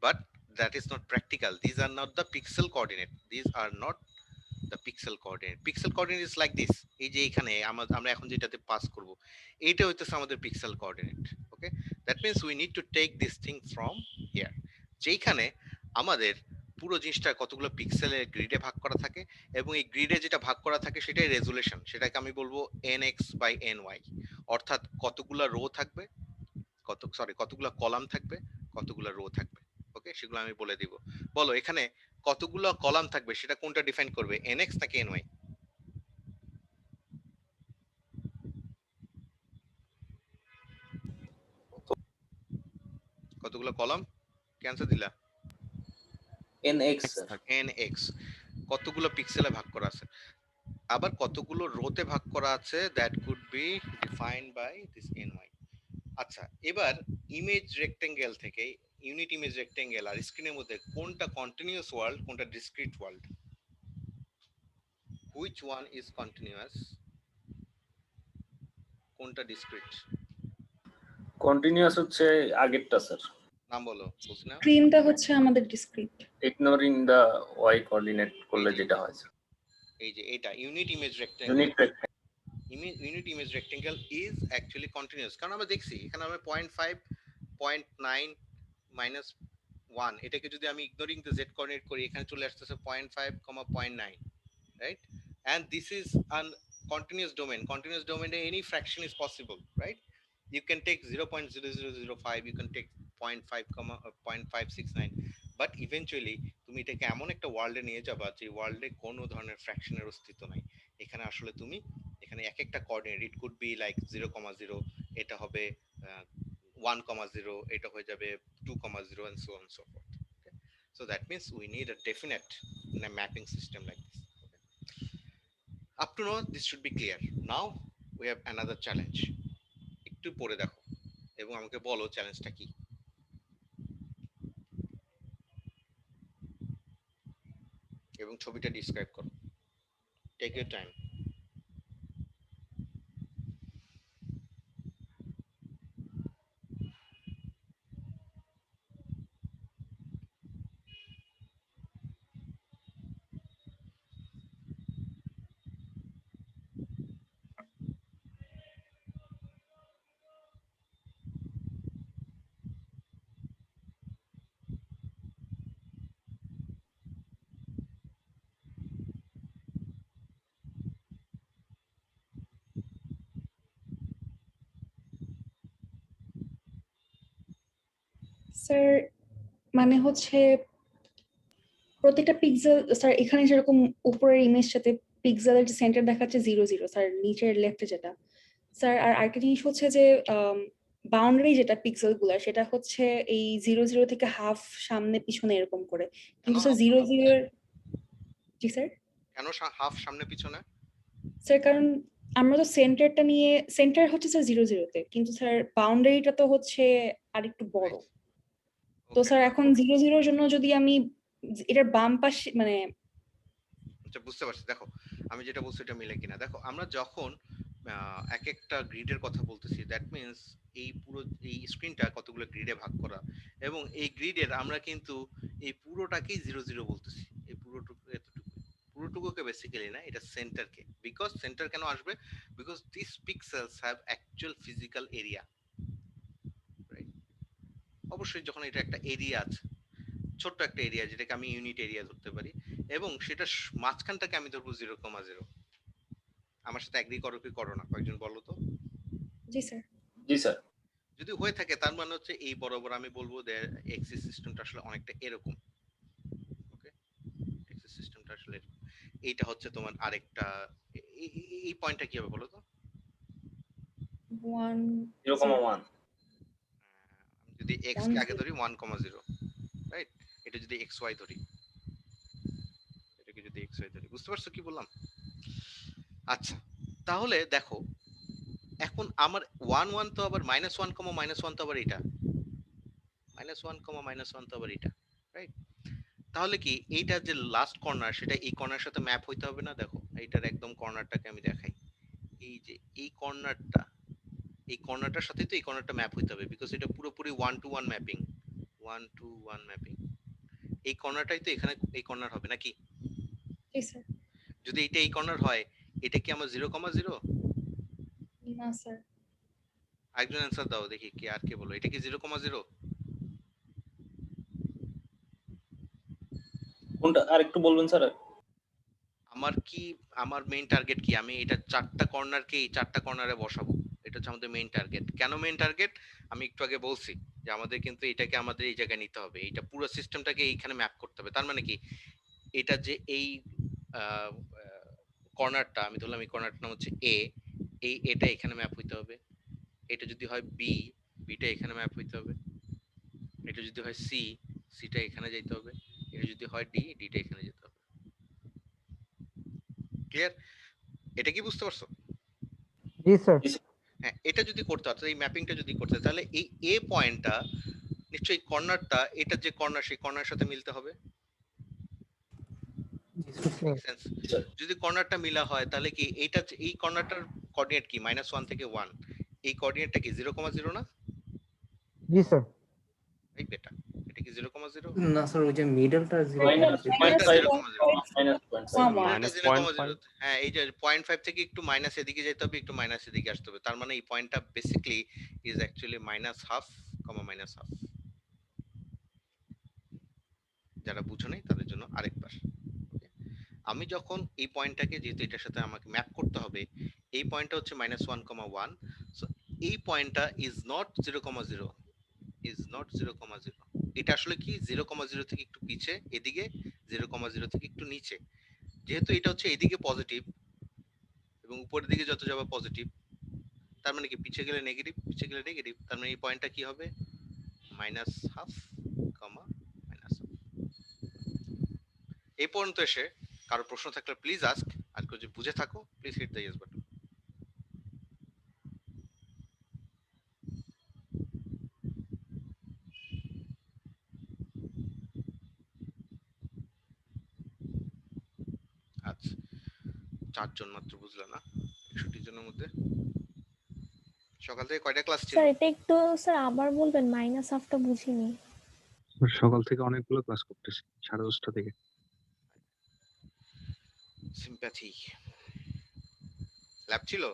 but that is not practical. These are not the pixel coordinate. These are not the pixel coordinate. Pixel coordinate is like this. এই যে এখানে আমরা এখন যেটাতে পাস করব, এইটা হইতেছে আমাদের pixel coordinate. Okay, that means we need to take this thing from here. যেখানে আমাদের পুরো জিনিসটা কতগুলো পিক্সেলের গ্রিডে ভাগ করা থাকে, এবং এই গ্রিডে যেটা ভাগ করা থাকে সেটাই রেজুলেশন, সেটাকে আমি বলবো nx by ny, অর্থাৎ কতগুলো রো থাকবে, কতগুলো কলাম থাকবে, কতগুলো রো থাকবে। ওকে, সেগুলো আমি বলে দিব। বলো এখানে কতগুলো কলাম থাকবে সেটা কোনটা ডিফাইন করবে, nx নাকি ny? কতগুলো কলাম, কি আনসার দিলা? nx nx। কতগুলো পিক্সেলে ভাগ করা আছে, আবার কতগুলো রোতে ভাগ করা আছে, that could be defined by this ny। আচ্ছা, এবার ইমেজ রেক্টেঙ্গেল থেকে, ইউনিট ইমেজ রেক্টেঙ্গেল আর স্ক্রিনের মধ্যে কোনটা কন্টিনিউয়াস ওয়ার্ল্ড, কোনটা discrete world? Which one is continuous, কোনটা ডিসক্রিট? কন্টিনিউয়াস হচ্ছে আগেরটা স্যার, নাম বলো, বুঝছি না। স্ক্রিনটা হচ্ছে আমাদের ডিসক্রিট। ইগনোরিং দা ওয়াই কোঅর্ডিনেট করলে যেটা হয় স্যার। এই যে এটা unit image rectangle, unit image rectangle is actually continuous, কারণ আমরা দেখছি এখানে আমরা 0.5, 0.9 মাইনাস 1, এটাকে যদি আমি ইগনোরিং দ্য জেড কোঅর্ডিনেট করি, এখানে চলে আসতেছে 0.5, 0.9, right? And this is an continuous domain. Continuous domain, any fraction is possible, right? You can take 0.0005, you can take 0.5, 0.569, but eventually তুমি এটাকে এমন একটা ওয়ার্ল্ডে নিয়ে যাবা যে ওয়ার্ল্ডে কোনো ধরনের ফ্র্যাকশনের অস্তিত্ব নাই। এখানে আসলে তুমি এখানে এক একটা coordinate, it could be like 0,0, এটা হবে 1,0, এটা হয়ে যাবে 2,0, and so on and so forth. Okay? So that means we need a definite mapping system like this. Up to now this should be clear. Now we have another challenge. একটু পড়ে দেখো এবং আমাকে বলো চ্যালেঞ্জটা কি। এবং ছবিটা ডিসক্রাইব করো। Take your time. স্যার মানে হচ্ছে প্রত্যেকটা পিক্সেল, স্যার এখানে যেরকম উপরের ইমেজটাতে পিক্সেলের যে সেন্টার দেখাচ্ছে 0 0, স্যার নিচের লেফটে যেটা স্যার, আর আরেকটা জিনিস হচ্ছে যে বাউন্ডারি যেটা পিক্সেল গুলা সেটা হচ্ছে এই 0 0 থেকে হাফ সামনে পিছনে এরকম করে, কিন্তু স্যার 0 0 জি স্যার। কেন হাফ সামনে পিছনে? স্যার কারণ আমরা তো সেন্টারটা নিয়ে, সেন্টার হচ্ছে স্যার 0 0-তে, কিন্তু স্যার বাউন্ডারিটা তো হচ্ছে আরেকটু বড়। তো স্যার এখন 0 0-র জন্য যদি আমি এটার বাম পাশে মানে, আচ্ছা বুঝতে পারছি। দেখো আমি যেটা বলছি এটা মিলে কিনা দেখো, আমরা যখন এক একটা গ্রিডের কথা বলতেছি, দ্যাট মিন্স এই পুরো এই স্ক্রিনটা কতগুলো গ্রিডে ভাগ করা, এবং এই গ্রিডের আমরা কিন্তু এই পুরোটাকেই 0 0 বলতেছি। এই পুরোটুকুকে বেসিক্যালি না, এটা সেন্টারকে। বিকজ সেন্টার কেন আসবে? Because this pixels have actual physical area, right? অবশ্যই যখন এটা একটা এরিয়া আছে, ছোট্ট একটা এরিয়া যেটাকে আমি ইউনিট এরিয়া ধরতে পারি, এবং সেটা মাঝখানটাকে আমি ধরবো 0,0। আমার সাথে এগ্রি করো কি করো না, কয়েকজন বলো তো। জি স্যার। জি স্যার। যদি হয়ে থাকে তার মানে হচ্ছে এই বরাবর আমি বলবো এক্সিস সিস্টেমটা আসলে অনেকটা এরকম। ওকে, আসলে এইটা হচ্ছে তোমার আরেকটা এই পয়েন্টটা কি হবে বলো তো? 1 0,1 যদি x কে আগে ধরি 1,0, রাইট? এটা যদি xy ধরি, এটাকে যদি xy ধরি, বুঝতে পারছো কি বললাম? আচ্ছা, তাহলে দেখো এখন আমার 1 তো আবার -1, -1 তো আবার এটা, -1, তো আবার এটা, রাইট? তাহলে কি এইটা যে লাস্ট কর্নার সেটা এই কর্নারের সাথে ম্যাপ হইতে হবে না? দেখো এইটার একদম কর্নারটাকে আমি দেখাই, এই যে এই কর্নারটার সাথে তো এই কর্নারটা ম্যাপ হইতে হবে, বিকজ এটা পুরোপুরি 1-to-1 ম্যাপিং, 1-to-1 ম্যাপিং। এই কর্নারটাই তো এখানে এই কর্নার হবে নাকি? জি স্যার। যদি এটা এই কর্নার হয়, এটা কি আমার 0,0? না স্যার। একজন অ্যান্সার দাও দেখি, কে আর কে বলো, এটা কি 0,0? কোনটা আরেকটু বলবেন স্যার? আমার মেইন টার্গেট কি, আমি এটা চারটা কর্নারকে এই চারটা কর্নারে বসাবো, এটা হচ্ছে আমাদের মেইন টার্গেট। কেন মেইন টার্গেট? আমি একটু আগে বলছি যে আমাদের কিন্তু এটাকে আমাদের এই জায়গায় নিতে হবে, এটা পুরো সিস্টেমটাকে এইখানে ম্যাপ করতে হবে। তার মানে কি এটা যে এই কর্নারটা আমি ধরলাম, এই কর্নারটার নাম হচ্ছে এ, এই এটা এখানে ম্যাপ হইতে হবে। এটা যদি হয় বি, বিটা এখানে ম্যাপ হইতে হবে। এটা যদি হয় সি, সিটা এখানে যাইতে হবে। এটা যদি হয় ডি, ডিটা এখানে যেতে হবে। ক্লিয়ার? এটা কি বুঝতে পারছো? জি স্যার। হ্যাঁ, এটা যদি করতে হয়, এই ম্যাপিংটা যদি করতে হয়, তাহলে এই এ পয়েন্টটা নিশ্চয়ই কর্নারটা, এটা যে কর্নার সেই কর্নারের সাথে মিলতে হবে। Make sense? যদি কর্নারটা মিলা হয় তাহলে কি এইটা এই কর্নারটার কোঅর্ডিনেট কি -1 থেকে 1, এই কোঅর্ডিনেটটা কি 0,0 না? জি স্যার। এই বেটা, এটা কি 0,0? না স্যার, ওই যে মিডলটা হ্যাঁ, এই যে 0.5 থেকে একটু মাইনাস এদিকে যেতে হবে, একটু মাইনাস এদিকে আসতে হবে। তার মানে এই পয়েন্টটা বেসিক্যালি ইজ অ্যাকচুয়ালি -1/2, -1/2। যারা বুঝো নাই তাদের জন্য আরেকবার, আমি যখন এই পয়েন্টটাকে, যেহেতু এটার সাথে আমাকে ম্যাপ করতে হবে, এই পয়েন্টটা হচ্ছে -1,1, সো এই পয়েন্টটা ইজ নট 0,0, ইজ নট 0,0। এটা আসলে কি 0,0 থেকে একটু পিছে, এদিকে 0,0 থেকে একটু নিচে। যেহেতু এটা হচ্ছে এদিকে পজিটিভ এবং উপরের দিকে যত যাবে পজিটিভ, তার মানে কি পিছে গেলে নেগেটিভ, পিছে গেলে নেগেটিভ। তার মানে এই পয়েন্টটা কি হবে -1/2, -1/2। এই পর্যন্ত এসে কারো প্রশ্ন থাকলে প্লিজ আস্ক, আর কেউ যদি বুঝে থাকো please hit the yes button. আচ্ছা, 4 জন মাত্র বুঝলো না 61 জনের মধ্যে। সকাল থেকে কয়টা ক্লাস ছিল? স্যার এটা একটু স্যার আবার বলবেন, -1/2টা বুঝিনি। সকাল থেকে অনেকগুলো ক্লাস করতেছি 10:30 থেকে। সিম্প্যাথি ল্যাব ছিল?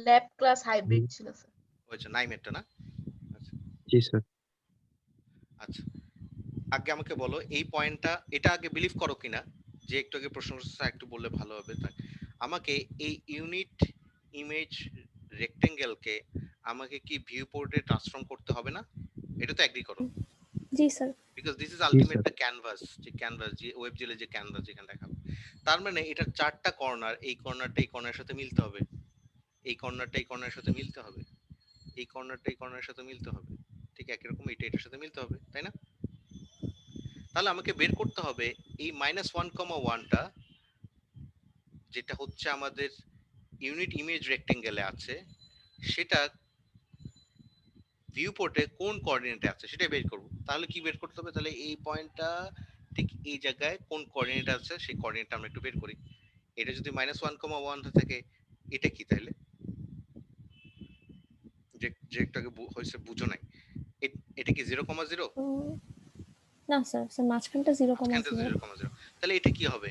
ল্যাব ক্লাস হাইব্রিড ছিল স্যার। ওইটা নাইমেরটা না? জি স্যার। আচ্ছা, আগে আমাকে বলো এই পয়েন্টটা, এটা আগে বিলিভ করো কিনা যে একটু আগে প্রশ্ন করছে, একটু বললে ভালো হবে। আমাকে এই ইউনিট ইমেজ রেক্টেঙ্গেলকে আমাকে কি ভিউ পোর্টে ট্রান্সফর্ম করতে হবে না? এটা তো এগ্রি করো? জি sir. Because this is ultimate the canvas, যে ওয়েবজেলে যে ক্যানভাস যেখানে দেখাবো। তার মানে এটার চারটা কর্নার, এই কর্নারটা এই কর্নারের সাথে মিলতে হবে, এই কর্নারটা এই কর্নারের সাথে মিলতে হবে, এই কর্নারটা এই কর্নারের সাথে মিলতে হবে, ঠিক একই রকম এটা এটার সাথে মিলতে হবে, তাই না? তাহলে আমাকে বের করতে হবে এই -1,1টা যেটা হচ্ছে আমাদের ইউনিট ইমেজ রেক্টেঙ্গেলে আছে, সেটা ভিউ পোর্টে কোন কোঅর্ডিনেটে আছে সেটা বের করব। তাহলে কি বের করতে হবে? তাহলে এই পয়েন্টটা ঠিক এই জায়গায় কোন কোঅর্ডিনেট আছে সেই কোঅর্ডিনেটটা আমরা একটু বের করি। এটা যদি -1,1 থাকে, এটা কি তাহলে? যে একটাকে হইছে বুঝো নাই, এটা কি 0,0? না স্যার, মাঝখানটা 0,0। তাহলে এটা কি হবে?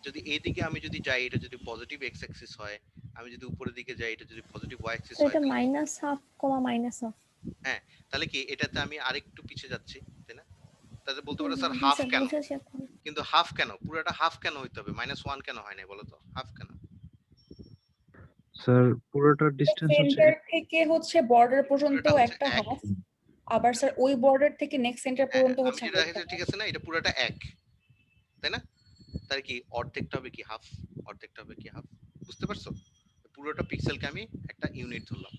যদি এইদিকে আমি যদি যাই, এটা যদি পজিটিভ এক্স অ্যাক্সিস হয়, আমি যদি উপরের দিকে যাই, এটা যদি পজিটিভ ওয়াই অ্যাক্সিস হয়, এটা -1/2, হ্যাঁ, তাহলে কি এটাতে আমি আরেকটু পিছে যাচ্ছি, তাই না? তাহলে বলতে পারো স্যার জি হাফ স্যার, কেন? বুঝেছি এখন। কিন্তু হাফ কেন? পুরোটা হাফ কেন হইতে হবে? -1 কেন হয় না বলো তো? হাফ কেন? স্যার পুরোটার ডিসটেন্স হচ্ছে সেন্টার থেকে হচ্ছে বর্ডার পর্যন্ত একটা এক। হাফ, আবার স্যার ওই বর্ডার থেকে নেক্সট সেন্টার পর্যন্ত আমি হচ্ছে যেটা দেখাচ্ছি ঠিক আছে না, এটা পুরোটা এক। তাই না? তার কি অর্ধেকটা হবে কি হাফ, অর্ধেকটা হবে কি হাফ, বুঝতে পারছো? পুরোটা পিক্সেলকে আমি একটা ইউনিট ধরলাম।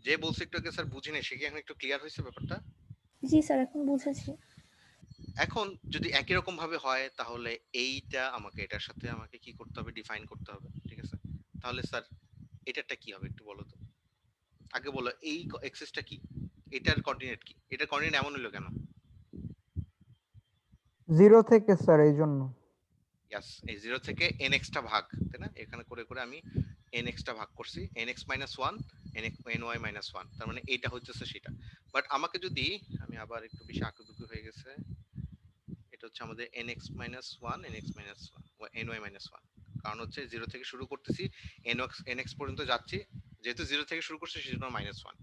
যে বলছে একটু আগে স্যার বুঝিনি, সে কি এখন একটু ক্লিয়ার হয়েছে ব্যাপারটা? জি স্যার এখন বুঝেছি। এখন যদি একই রকম ভাবে হয় তাহলে এইটা আমাকে এটার সাথে আমাকে কি করতে হবে, ডিফাইন করতে হবে, ঠিক আছে? তাহলে স্যার এটারটা কি হবে একটু বলো তো, আগে বলো এই এক্সিসটা কি, এটার কোঅর্ডিনেট কি, এটার কোঅর্ডিনেট এমন হলো কেন? 0 থেকে স্যার, এই জন্য। ইয়াস, এই 0 থেকে nx টা ভাগ, তাই না? এখানে করে করে আমি nx টা ভাগ করছি, nx - 1 ny - 1, তার মানে এইটা হচ্ছে সেটা। বাট আমাকে যদি আমি আবার একটু বেশি আঁকুবুকু হয়ে গেছে, এটা হচ্ছে আমাদের nx - 1 nx - 1 ny - 1, কারণ হচ্ছে 0 থেকে শুরু করতেছি, nx পর্যন্ত যাচ্ছি, যেহেতু 0 থেকে শুরু করছি সেজন্য -1।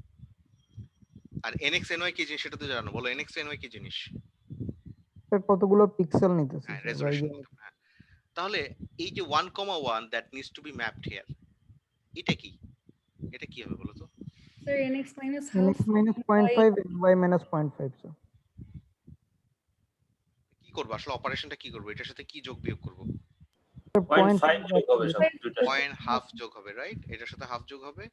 আর nx ny কি জিনিস সেটা তো জানো, বলো nx ny কি জিনিস? স্যার কতগুলো পিক্সেল নিতেছে হ্যাঁ, স্যার? রেজোলিউশন। তাহলে এই যে 1,1 that needs to be mapped here, এটা কি, এটা কি হবে বলো তো? Sir nx minus nx half minus 0.5 ny minus 0.5 sir. কি করব আসলে, অপারেশনটা কি করব, এটার সাথে কি যোগ বিয়োগ করব? 0.5 যোগ হবে সব দুইটার সাথে। পয়েন্ট হাফ যোগ হবে, রাইট? এটার সাথে হাফ যোগ হবে,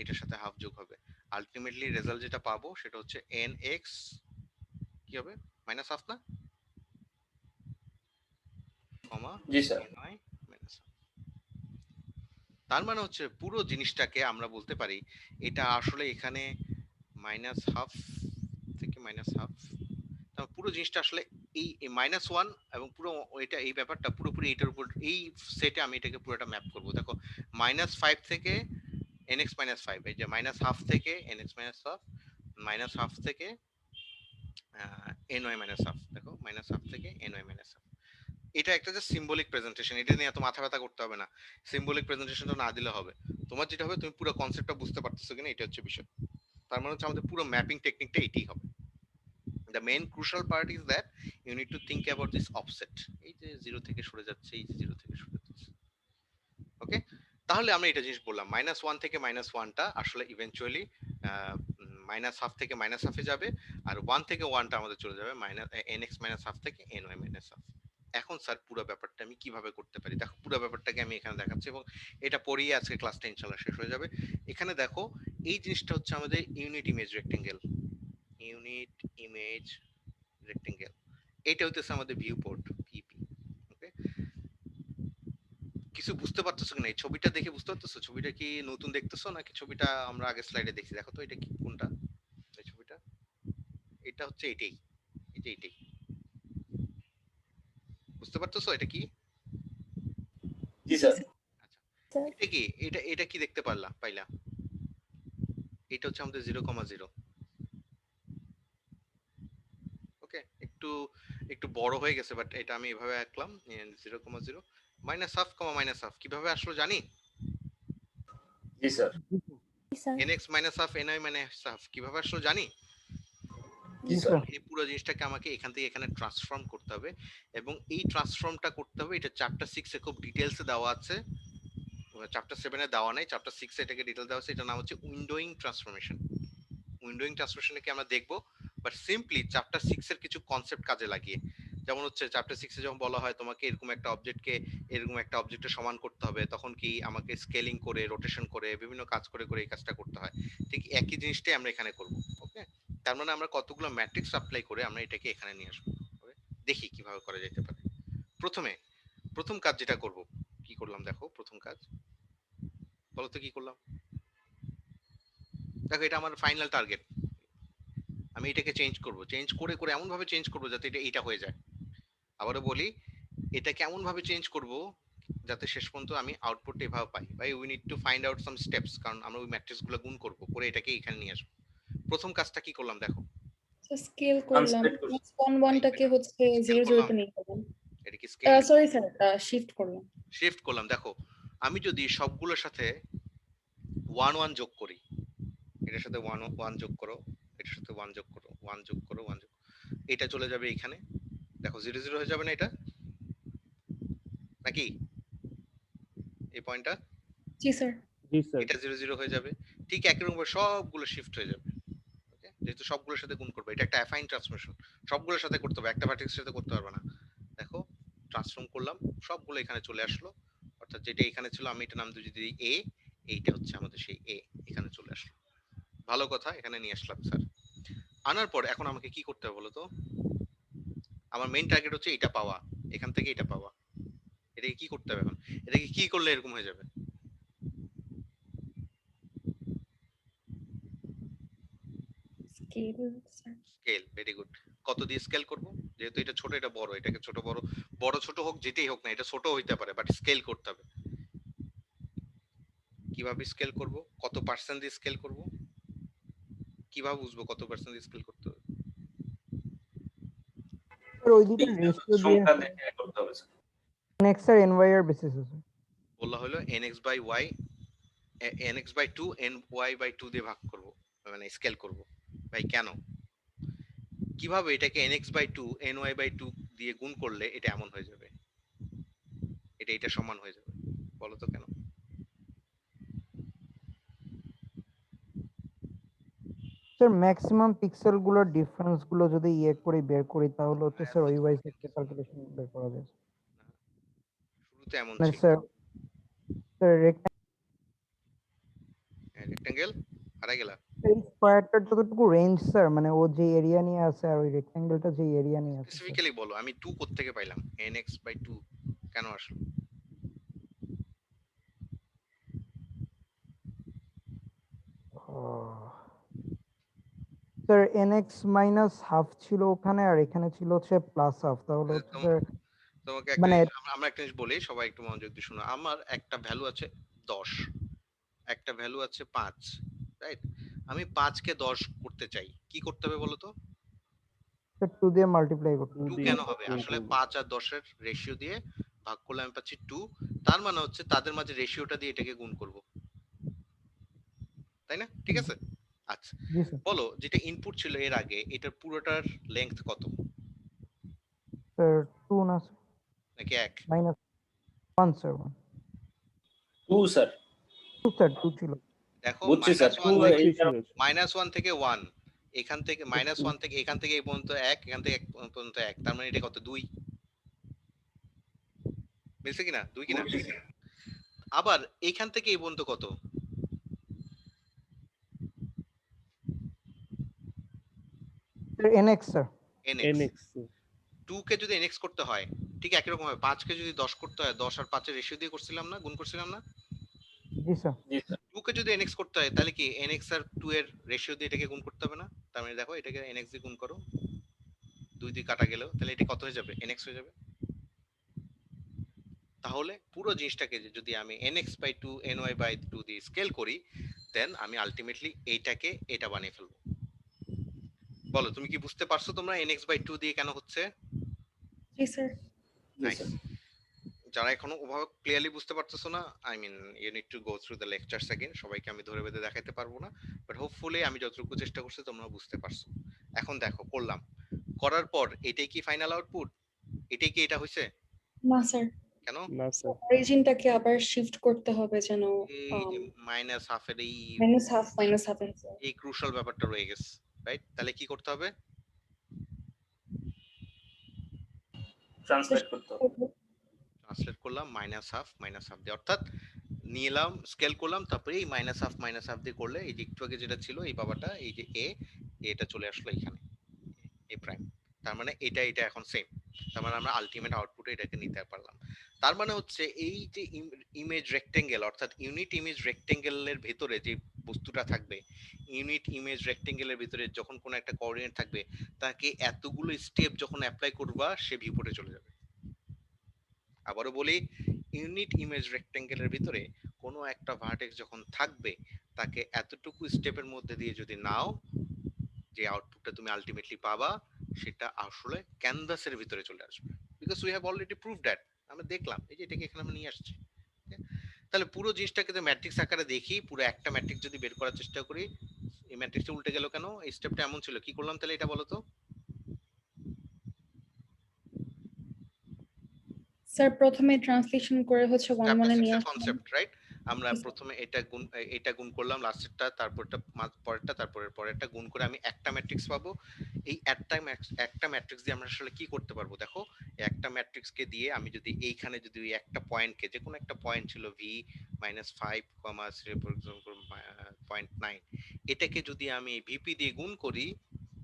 এটার সাথে হাফ যোগ হবে, আলটিমেটলি রেজাল্ট যেটা পাবো সেটা হচ্ছে nx কি হবে, মাইনাস হাফ না, কমা জি স্যার। ny minus half. তার মানে হচ্ছে পুরো জিনিসটাকে আমরা বলতে পারি এটা আসলে এখানে মাইনাস হাফ থেকে মাইনাস হাফ, তার পুরো জিনিসটা আসলে এই -1 এবং পুরো এটা, এই ব্যাপারটা পুরোপুরি এটার উপর, এই সেটে আমি এটাকে পুরোটা ম্যাপ করব। দেখো -5 থেকে nx - 5, এই যে মাইনাস হাফ থেকে nx - হাফ, মাইনাস হাফ থেকে ny - হাফ, দেখো মাইনাস হাফ থেকে ny - হাফ। এটা একটা যে সিম্বলিক প্রেজেন্টেশন, এটা নিয়ে এত মাথা ব্যথা করতে হবে না, সিম্বলিক প্রেজেন্টেশনটা না দিলে হবে। তোমার যেটা হবে তুমি পুরো কনসেপ্টটা বুঝতে পারতেছো কিনা, এটা হচ্ছে বিষয়। তার মানে হচ্ছে আমাদের পুরো ম্যাপিং টেকনিকটা এটাই হবে। The main crucial part is that you need to think about this offset, এই যে 0 থেকে সরে যাচ্ছে, এই যে 0 থেকে সরে যাচ্ছে, ওকে? তাহলে আমরা এটা জিনিস বললাম -1 থেকে -1টা আসলে ইভেন্চুয়ালি মাইনাস হাফ থেকে মাইনাস হাফে যাবে, আর 1 থেকে 1টা আমাদের চলে যাবে nx - হাফ থেকে ny - হাফ। এখন স্যার পুরো ব্যাপারটা আমি কিভাবে করতে পারি, দেখো পুরো ব্যাপারটাকে আমি এখানে দেখাচ্ছি এবং এটা পড়িয়ে আজকে ক্লাসটা ইনশাআল্লাহ শেষ হয়ে যাবে। এখানে দেখো এই জিনিসটা হচ্ছে আমাদের unit image rectangle, unit image rectangle, এটা হচ্ছে আমাদের ভিউ পোর্ট ভিপি, ওকে? কিছু বুঝতে পারতেছো কিনা, এই ছবিটা দেখে বুঝতে পারতেছো? ছবিটা কি নতুন দেখতেছো নাকি ছবিটা আমরা আগের স্লাইডে দেখছি? দেখো তো এটা কি, কোনটা এই ছবিটা? এটা হচ্ছে এটাই, এই যে এটাই, বুঝতে পারতেছো এটা কি? জি স্যার। আচ্ছা, এটা কি, এটা এটা কি দেখতে পাইলা? এটা হচ্ছে আমাদের 0,0, ওকে? একটু একটু বড় হয়ে গেছে, বাট এটা আমি এভাবে আঁকলাম 0,0 minus half comma minus half, কিভাবে আসলো জানি? জি sir. nx - half ny - half কিভাবে আসলো জানি? জি স্যার। এই পুরো জিনিসটাকে আমাকে এখান থেকে এখানে ট্রান্সফর্ম করতে হবে, এবং এই ট্রান্সফর্মটা করতে হবে, এটা চ্যাপ্টার 6 এ খুব ডিটেইলসে দেওয়া আছে, চ্যাপ্টার 7 এ দেওয়া নাই, চ্যাপ্টার 6 এ এটাকে ডিটেইল দেওয়া আছে। এটা নাম হচ্ছে উইন্ডোইং ট্রান্সফরমেশন। উইন্ডোইং ট্রান্সফরমেশনে কি আমরা দেখব, বাট সিম্পলি চ্যাপ্টার 6 এর কিছু কনসেপ্ট কাজে লাগিয়ে। যেমন হচ্ছে চ্যাপ্টার 6 এ যখন বলা হয় তোমাকে এরকম একটা অবজেক্টকে এরকম একটা অবজেক্টের সমান করতে হবে, তখন কি আমাকে স্কেলিং করে, রোটেশন করে, বিভিন্ন কাজ করে করে এই কাজটা করতে হয়। ঠিক একই জিনিসটাই আমরা এখানে করব, ওকে? তার মানে আমরা কতগুলো ম্যাট্রিক্স অ্যাপ্লাই করে আমরা এটাকে এখানে নিয়ে আসবো, ওকে? দেখি কিভাবে করা যেতে পারে। প্রথম কাজ যেটা করব, কি করলাম দেখো, প্রথম কাজ বলো তো কি করলাম? দেখো এটা আমার ফাইনাল টার্গেট, আমি এটাকে চেঞ্জ করব, চেঞ্জ করে করে এমন ভাবে চেঞ্জ করব যাতে এটা এইটা হয়ে যায়। আবারও বলি, এটা কেমন ভাবে চেঞ্জ করব যাতে শেষ পর্যন্ত আমি আউটপুট এভাবে পাই। ভাই we need to find out some steps, কারণ আমরা ওই ম্যাট্রিক্স গুলো গুণ করব, করে এটাকে এখানে নিয়ে আসবো। প্রথম কাজটা কি করলাম দেখো, স্কেল করলাম, Right, টাকে এটা হচ্ছে scale 0 করলাম। তে নিয়ে গেলাম। এটা কি স্কেল সরি স্যার, শিফট করলাম। শিফট করলাম। দেখো আমি যদি সবগুলোর সাথে 1 1 যোগ করি, এটার সাথে 1 1 যোগ করো, এটার সাথে 1 যোগ করো, 1 যোগ করো, 1 যোগ, এটা চলে যাবে এখানে, দেখো 0 0 হয়ে যাবে না এটা, নাকি এই পয়েন্টটা? জি স্যার। জি স্যার। এটা 0 0 হয়ে যাবে। ঠিক একই রকম ভাবে সবগুলো শিফট হয়ে যাবে, ওকে? যেহেতু সবগুলোর সাথে গুণ করবে, এটা একটা অ্যাফাইন ট্রান্সফরমেশন, সবগুলোর সাথে করতে হবে, একটা ম্যাট্রিক্সের সাথে করতে পারবে না। দেখো ট্রান্সফর্ম করলাম, সবগুলো এখানে চলে আসলো, অর্থাৎ যেটা এখানে ছিল আমি এটা নাম দিয়ে যদি এ, এইটা হচ্ছে আমাদের সেই এ, এখানে চলে আসলো। ভালো কথা, এখানে নিয়ে আসলাম স্যার। আনার পর এখন আমাকে কি করতে হবে বলো তো? আমার মেইন টার্গেট হচ্ছে এটা পাওয়া, এখান থেকে এটা পাওয়া। এটাকে কি করতে হবে এখন? এটাকে কি করলে এরকম হয়ে যাবে? Scale sir. Scale, very good. কত দিয়ে স্কেল করব? যেহেতু এটা ছোট এটা বড়, এটাকে ছোট বড়, বড় ছোট হোক যেটাই হোক না, এটা ছোট হইতে পারে বাট স্কেল করতে হবে। কিভাবে স্কেল করব? কত পার্সেন্ট দিয়ে স্কেল করব? কিভাবে বুঝবো কত পার্সেন্ট দিয়ে স্কেল করতে হবে? স্যার ওই দুটো রেশিও দিয়ে সংখ্যা দেখে করতে হবে স্যার। nx আর ny এর বেসিসে স্যার। বলা হলো nx/y, nx/2 ny/2 দিয়ে ভাগ করব, মানে স্কেল করব। ভাই কেন? কিভাবে এটাকে nx/2 ny/2 দিয়ে গুণ করলে এটা এমন হয়ে যাবে, এটা সমান হয়ে যাবে? বলো তো কেন? স্যার ম্যাক্সিমাম পিক্সেল গুলোর ডিফারেন্স গুলো যদি ইয়ে করে বের করি তাহলে হচ্ছে স্যার ওই ওয়াইজ একটা ক্যালকুলেশন বের করা যায়। শুরুতে এমন মানে ছিল। স্যার রেক্টেঙ্গেল হারাই গেলা। এই স্কয়ারটার যতটুকু রেঞ্জ স্যার, মানে ও যে এরিয়া নিয়ে আছে আর ওই রেক্টেঙ্গেলটা যে এরিয়া নিয়ে আছে স্যার। স্পেসিফিক্যালি বলো, আমি 2 কোথা থেকে পাইলাম? nx/2 কেন আসলো? স্যার nx মাইনাস হাফ ছিল ওখানে আর এখানে ছিল হচ্ছে প্লাস হাফ, তাহলে হচ্ছে স্যার তোমাকে একটা মানে জিনিস আমরা একটা জিনিস বলি, সবাই একটু মনোযোগ দিয়ে শোনো। আমার একটা ভ্যালু আছে 10, একটা ভ্যালু আছে 5, রাইট? আমি 5 কে 10 করতে চাই, কি করতে হবে বলো তো? 2 দিয়ে মাল্টিপ্লাই করতে 2 হবে। কেন হবে? আসলে 5 আর 10 এর রেশিও দিয়ে ভাগ করলে আমি পাচ্ছি 2, তার মানে হচ্ছে তাদের মাঝে রেশিওটা দিয়ে এটাকে গুণ করব, তাই না? ঠিক আছে, আচ্ছা জি স্যার। বলো, যেটা ইনপুট ছিল এর আগে, এটার পুরোটার লেংথ কত? স্যার 2 না স্যার, নাকি 1? Minus 1 sir, 2 sir. 2 স্যার, 2 ছিল। দেখো বুঝছি স্যার, -1 থেকে 1, এখান থেকে -1 থেকে এখান থেকে এই পর্যন্ত 1, এখান থেকে 1 পর্যন্ত 1, তার মানে এটা কত? 2। মিলছে কিনা? 2 কিনা? আবার এইখান থেকে এই পর্যন্ত কত? Sir nx sir. nx। 2 কে যদি nx করতে হয় ঠিক একই রকম হবে, 5 কে যদি 10 করতে হয়, 10 আর 5 এর রেশিও দিয়ে করছিলাম না, গুণ করছিলাম না? জি স্যার। 2 কে যদি nx করতে হয় তাহলে কি nx আর 2 এর রেশিও দিয়ে এটাকে গুণ করতে হবে না? তার মানে দেখো এটাকে nx দিয়ে গুণ করো, 2 দিয়ে কাটা গেল, তাহলে এটা কত হয়ে যাবে? nx হয়ে যাবে। তাহলে পুরো জিনিসটাকে যদি আমি nx/2 ny/2 দিয়ে স্কেল করি, দেন আমি আলটিমেটলি এইটাকে এটা বানিয়ে ফেলবো। বলো তুমি কি বুঝতে পারছো তোমরা nx/2 দিয়ে কেন হচ্ছে? জি স্যার। নাইস। যারা এখনো ওভাবে ক্লিয়ারলি বুঝতে পারতেছো না, I mean you need to go through the lectures again. সবাইকে আমি ধরে বেঁধে দেখাইতে পারবো না, বাট হোপফুলি আমি যতটুকু চেষ্টা করছি তোমরা বুঝতে পারছো। এখন দেখো করলাম, করার পর এটাই কি ফাইনাল আউটপুট? এটাই কি এটা হইছে? না স্যার, কেন? না স্যার, অরিজিনটাকে আবার শিফট করতে হবে যেন এই যে মাইনাস হাফের মাইনাস হাফ এই ক্রুশাল ব্যাপারটা রয়ে গেছে, রাইট? তাহলে কি করতে হবে? ট্রান্সলেট করতে হবে। ট্রান্সলেট করলাম মাইনাস হাফ দিয়ে, অর্থাৎ নিলাম স্কেল করলাম, তারপরে এই মাইনাস হাফ দিয়ে করলে এই যে একটু আগে যেটা ছিল এই বাবাটা, এই যে এটা চলে আসলো এখানে এ প্রাইম, তার মানে এটা এখন সেম, তার মানে আমরা আলটিমেট আউটপুটে এটাকে নিতে পারলাম। তার মানে হচ্ছে এই যে ইমেজ রেক্টেঙ্গেল, অর্থাৎ ইউনিট ইমেজ রেক্টেঙ্গেলের ভিতরে যে বস্তুটা থাকবে, ইউনিট ইমেজ রেক্টেঙ্গেলের ভিতরে যখন কোনো একটা কোঅর্ডিনেট থাকবে, তাকে এতগুলো স্টেপ যখন অ্যাপ্লাই করবা সে ভিউপোর্টে চলে যাবে। আবারও বলি, ইউনিট ইমেজ রেক্টেঙ্গেলের ভিতরে কোনো একটা ভার্টেক্স যখন থাকবে, তাকে এতটুকু স্টেপের মধ্যে দিয়ে যদি নাও, যে আউটপুটটা তুমি আলটিমেটলি পাবা সেটা আসলে ক্যানভাসের ভিতরে চলে আসবে, because we have already proved that. আমরা দেখলাম এই যে এটাকে এখানে আমরা নিয়ে আসছি। তাহলে পুরো জিনিসটাকে তো ম্যাট্রিক্স আকারে দেখি, পুরো একটা ম্যাট্রিক্স যদি বের করার চেষ্টা করি, এই ম্যাট্রিক্সটা উল্টে গেল কেন? এই স্টেপটা এমন ছিল, কি করলাম তাহলে এটা বলো তো? স্যার প্রথমে ট্রান্সলেশন করে হচ্ছে 1 1 এ নিয়ে আসলাম। Concept, right? আমরা প্রথমে এটা গুণ করলাম, লাস্টেরটা, তারপরটা, পরেরটা, তারপরের পরেরটা গুণ করে আমি একটা ম্যাট্রিক্স পাবো। এই একটা ম্যাট্রিক্স দিয়ে আমরা আসলে কি করতে পারবো? দেখো একটা ম্যাট্রিক্সকে দিয়ে আমি যদি এইখানে যদি ওই একটা পয়েন্টকে, যে কোনো একটা পয়েন্ট ছিল v-5, 0.9, এটাকে যদি আমি ভিপি দিয়ে গুণ করি,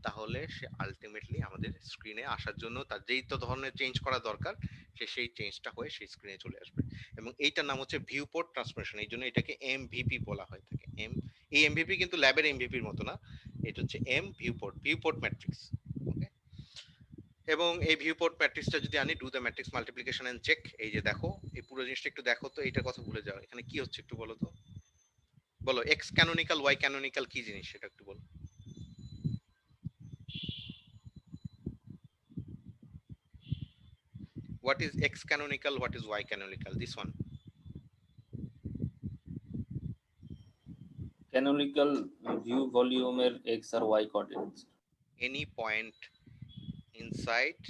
তাহলে সে আলটিমেটলি আমাদের স্ক্রিনে আসার জন্য তার যেই তো ধরনের চেঞ্জ করা দরকার সে সেই চেঞ্জটা হয়ে সেই স্ক্রিনে চলে আসবে। এবং এইটার নাম হচ্ছে ভিউ পোর্ট ট্রান্সফরমেশন, এই জন্য এটাকে এমভিপি বলা হয়ে থাকে। এই এমভিপি কিন্তু ল্যাবের এমভিপির মতো না, এটা হচ্ছে ভিউ পোর্ট ম্যাট্রিক্স। ওকে, এবং এই ভিউ পোর্ট ম্যাট্রিক্সটা যদি আনি, do the matrix multiplication and check, এই যে দেখো এই পুরো জিনিসটা একটু দেখো তো, এইটার কথা ভুলে যাও, এখানে কি হচ্ছে একটু বলো তো, বলো এক্স ক্যানোনিক্যাল ওয়াই ক্যানোনিক্যাল কি জিনিস সেটা একটু বলো। What is X canonical? What is Y canonical? This one. Canonical view ভলিউমের এক্স আর Y coordinates. Any point inside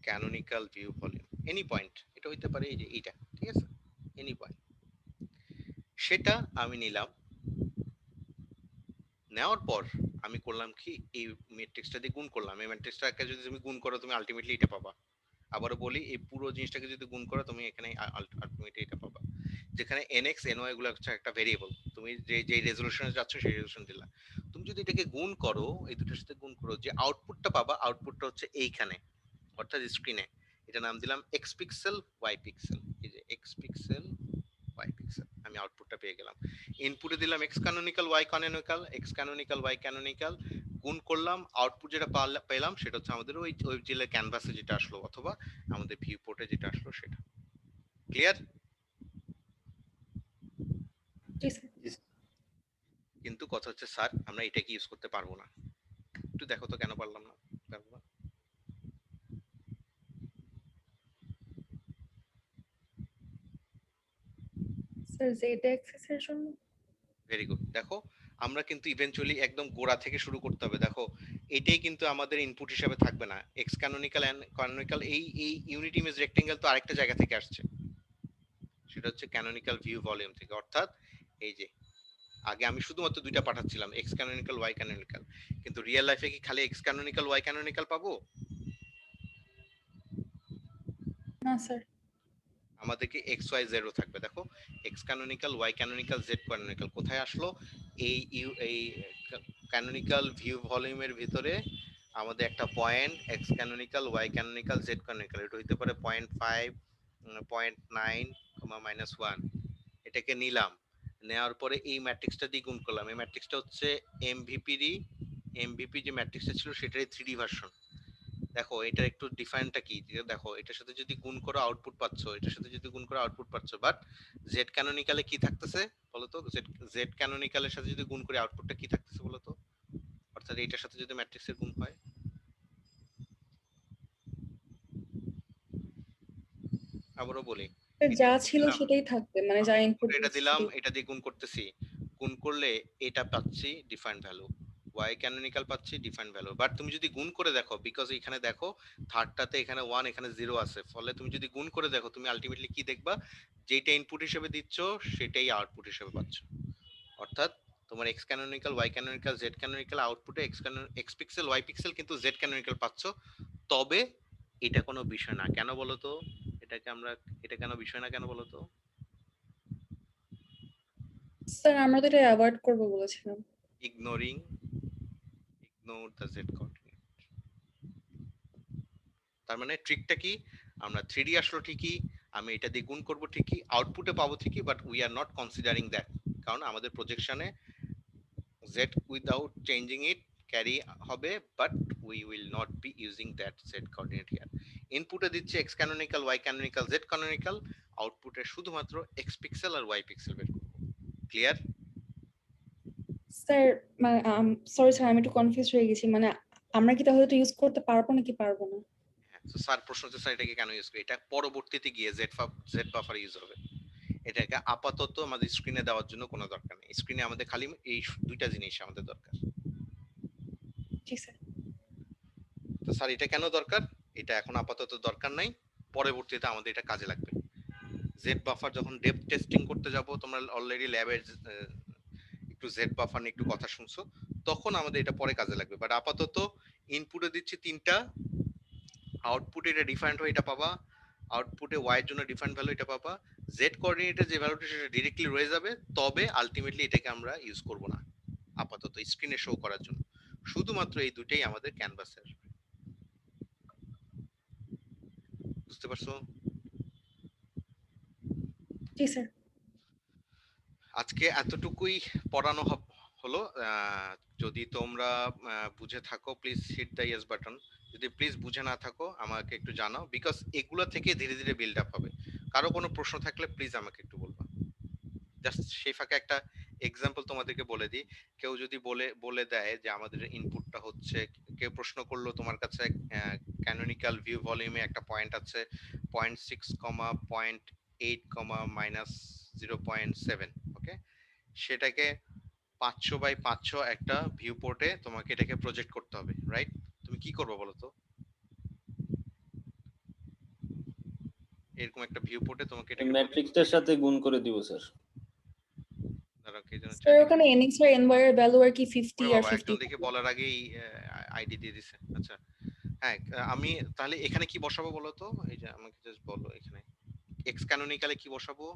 canonical view volume. Any point. এটা হইতে পারে এই যে এইটা, ঠিক আছে? Any point. সেটা আমি নিলাম, নেওয়ার পর আমি করলাম কি, এই ম্যাট্রিক্সটা দিয়ে গুণ করলাম। এই ম্যাট্রিক্সটাকে যদি তুমি গুণ করো তুমি আলটিমেটলি এটা পাবা। আবারও বলি, এই পুরো জিনিসটাকে যদি গুণ করো তুমি এখানে আলটিমেটলি এটা পাবা, যেখানে nx ny গুলো হচ্ছে একটা ভেরিয়েবল। তুমি যে রেজোলিউশনে যাচ্ছ সেই রেজোলিউশন দিলা। তুমি যদি এটাকে গুণ করো, এই দুটোর সাথে গুণ করো, যে আউটপুটটা পাবা, আউটপুটটা হচ্ছে এইখানে, অর্থাৎ স্ক্রিনে। এটা নাম দিলাম x পিক্সেল y পিক্সেল। এই যে x পিক্সেল y পিক্সেল, আমি আউটপুটটা পেয়ে গেলাম। ইনপুটে দিলাম x canonical y canonical, x canonical y canonical, গুণ করলাম, আউটপুট যেটা পেলাম সেটা হচ্ছে আমাদের ওই ওয়েবজিলের ক্যানভাসে যেটা আসলো অথবা আমাদের ভিউ পোর্টে যেটা আসলো সেটা। ক্লিয়ার? জি স্যার। কিন্তু কথা হচ্ছে স্যার আমরা এটাকে ইউজ করতে পারবো না। একটু দেখো তো কেন পারলাম না? পারবো না। স্যার জেড অ্যাক্সিস এর জন্য ভেরি গুড। দেখো আমরা কিন্তু ইভেন্চুয়ালি একদম গোড়া থেকে শুরু করতে হবে। দেখো এটাই কিন্তু আমাদের ইনপুট হিসাবে থাকবে না। এক্স ক্যানোনিক্যাল এন্ড ক্যানোনিক্যাল, এই ইউনিট ইমেজ রেক্টেঙ্গেল তো আরেকটা জায়গা থেকে আসছে, সেটা হচ্ছে ক্যানোনিক্যাল ভিউ ভলিউম থেকে। অর্থাৎ এই যে আগে আমি শুধুমাত্র দুইটা পাঠাচ্ছিলাম, এক্স ক্যানোনিক্যাল ওয়াই ক্যানোনিক্যাল, কিন্তু রিয়েল লাইফে কি খালি এক্স ক্যানোনিক্যাল ওয়াই ক্যানোনিক্যাল পাবো? না স্যার। আমাদেরকে এক্স ওয়াই জেডও থাকবে। দেখো x canonical y canonical z canonical কোথায় আসলো? এই ক্যানোনিক্যাল ভিউ ভলিউমের ভিতরে আমাদের একটা point x canonical y canonical z canonical, এটা হইতে পারে 0.5, 0.9, -1। এটাকে নিলাম, নেওয়ার পরে এই ম্যাট্রিক্সটা দিয়ে গুণ করলাম। এই ম্যাট্রিক্সটা হচ্ছে এমভিপি যে ম্যাট্রিক্সটা ছিল সেটারই 3D ভার্সন। দেখো এটার একটু ডিফারেন্টটা কি, দেখো এটার সাথে যদি গুণ করো আউটপুট পাচ্ছ, এটার সাথে যদি গুণ করো আউটপুট পাচ্ছ, বাট জেড ক্যানোনিক্যালে কি থাকতেছে বলতো? জেড ক্যানোনিক্যালের সাথে যদি গুণ করি আউটপুটটা কি থাকতেছে বলতো? অর্থাৎ এটার সাথে যদি ম্যাট্রিক্সের গুণ হয়, আবারও বলি, যা ছিল সেটাই থাকবে, মানে যা ইনপুট এটা দিলাম, এটা দিয়ে গুণ করতেছি, গুণ করলে এটা পাচ্ছি ডিফারেন্ট ভ্যালু, ওয়াই ক্যানোনিক্যাল পাচ্ছি ডিফারেন্ট ভ্যালু। বাট তুমি যদি গুণ করে দেখো, বিকজ এখানে দেখো থার্ডটাতে এখানে 1 এখানে 0 আছে, ফলে তুমি যদি গুণ করে দেখো তুমি আলটিমেটলি কি দেখবা, যেটা ইনপুট হিসেবে দিচ্ছ সেটাই আউটপুট হিসেবে পাচ্ছ। অর্থাৎ তোমার x canonical y canonical z canonical আউটপুটে এক্স পিক্সেল ওয়াই পিক্সেল কিন্তু জেড ক্যানোনিক্যাল পাচ্ছ। তবে এটা কোনো বিষয় না, কেন বলো তো? এটা কেন বিষয় না কেন বলো তো? স্যার আমরা তো এটা অ্যাভয়েড করব বলেছিলাম। ignore the z coordinate। তার মানে ট্রিকটা কি, আমরা 3D আসলো ঠিকই, আমি এটা দিয়ে গুণ করব ঠিকই, আউটপুটে পাবো ঠিকই, but we are not considering that, কারণ আমাদের প্রজেকশনে z without changing it carry হবে, but we will not be using that z coordinate here. ইনপুটে দিচ্ছে x canonical y canonical z canonical, আউটপুটে শুধুমাত্র x পিক্সেল আর y পিক্সেল বের করব। ক্লিয়ার? স্যার মানে সরি স্যার, আমি একটু কনফিউজ হয়ে গেছি, মানে আমরা কি তাহলে এটা ইউজ করতে পারবো নাকি পারবো না? তো স্যার প্রশ্ন হচ্ছে স্যার এটাকে কেন ইউজ করি? এটা পরবর্তীতে গিয়ে জেড বাফার ইউজ হবে। এটাকে আপাতত আমাদের স্ক্রিনে দেওয়ার জন্য কোনো দরকার নেই। স্ক্রিনে আমাদের খালি এই দুইটা জিনিস আমাদের দরকার। জি স্যার। তো স্যার এটা কেন দরকার? এটা এখন আপাতত দরকার নাই, পরবর্তীতে আমাদের এটা কাজে লাগবে। জেড বাফার যখন ডেপথ টেস্টিং করতে যাব, তোমরা অলরেডি ল্যাবের একটু জেড বাফার নিয়ে একটু কথা শুনছো, তখন আমাদের এটা পরে কাজে লাগবে। বাট আপাতত ইনপুটে দিচ্ছি 3টা, আউটপুট এটা ডিফারেন্ট হয় এটা পাবা, আউটপুটে ওয়াই এর জন্য ডিফারেন্ট ভ্যালু এটা পাবা, জেড কোঅর্ডিনেটে যে ভ্যালুটা সেটা ডিরেক্টলি রয়ে যাবে, তবে আলটিমেটলি এটাকে আমরা ইউজ করব না আপাতত স্ক্রিনে শো করার জন্য। শুধুমাত্র এই দুটেই আমাদের ক্যানভাসের। বুঝতে পারছো? জি স্যার। আজকে এতটুকুই পড়ানো হলো। যদি তোমরা বুঝে থাকো please hit the yes button, যদি প্লিজ বুঝে না থাকো আমাকে একটু জানাও, বিকজ এগুলো থেকে ধীরে ধীরে বিল্ড আপ হবে। কারো কোনো প্রশ্ন থাকলে প্লিজ আমাকে একটু বলবা। জাস্ট সেই ফাঁকে একটা এক্সাম্পল তোমাদেরকে বলে দিই, কেউ যদি বলে দেয় যে আমাদের ইনপুটটা হচ্ছে, কেউ প্রশ্ন করলো তোমার কাছে ক্যানোনিক্যাল ভিউ ভলিউমে একটা পয়েন্ট আছে 0.6, 0.8, -0.7, ওকে, সেটাকে 500 বাই 500 একটা ভিউ পোর্টে তোমাকে এটাকে প্রজেক্ট করতে হবে, রাইট? তুমি কি করবে বলো তো? এরকম একটা ভিউ পোর্টে তোমাকে এটাকে ম্যাট্রিক্সটার সাথে গুণ করে দিব স্যার। দাঁড়াও, কে যেন স্যার ওখানে nx আর ny এর ভ্যালু আর কি 50 ওরে আর বাবা, 50 একজন দেখে বলার আগেই আইডি দিয়ে দিছে। আচ্ছা হ্যাঁ, আমি তাহলে এখানে কি বসাবো বলো তো? এই যে আমাকে জাস্ট বলো এখানে এক্স ক্যানোনিক্যালে কি বসাবো?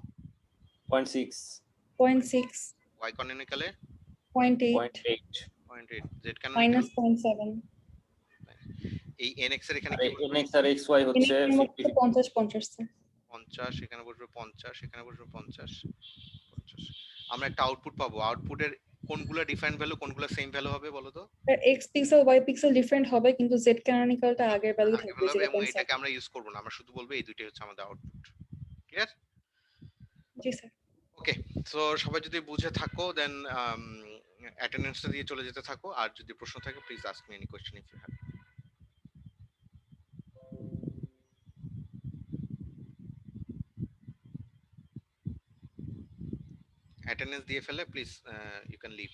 0.6, 0.6, ওয়াই ক্যানোনিক্যালে 0.8, 0.8 0.8, জেড ক্যানোনিক্যাল -0.7। এই এনএক্স এর এখানে আর কি বসবে? nx আর xy হচ্ছে nx এর মধ্যে 50 50 50 স্যার। 50, এখানে বসবে 50, এখানে বসবে 50, 50। আমরা একটা আউটপুট পাবো, আউটপুটের কোনগুলো ডিফারেন্ট ভ্যালু কোনগুলো সেম ভ্যালু হবে বলো তো? Sir x pixel y pixel different হবে, কিন্তু z ক্যানোনিক্যালটা আগের ভ্যালু আগে থাকবে ভালো হবে, এবং এটাকে 0.7। আমরা ইউজ করব না, আমরা শুধু বলবো এই দুটোই হচ্ছে আমাদের আউটপুট। ক্লিয়ার? জি স্যার। ওকে, সো সবাই যদি বুঝে থাকো দেন অ্যাটেন্ডেন্সটা দিয়ে চলে যেতে থাকো, আর যদি প্রশ্ন থাকে please ask me any question if you have. Attendance দিয়ে ফেলে প্লিজ ইউ ক্যান লিভ।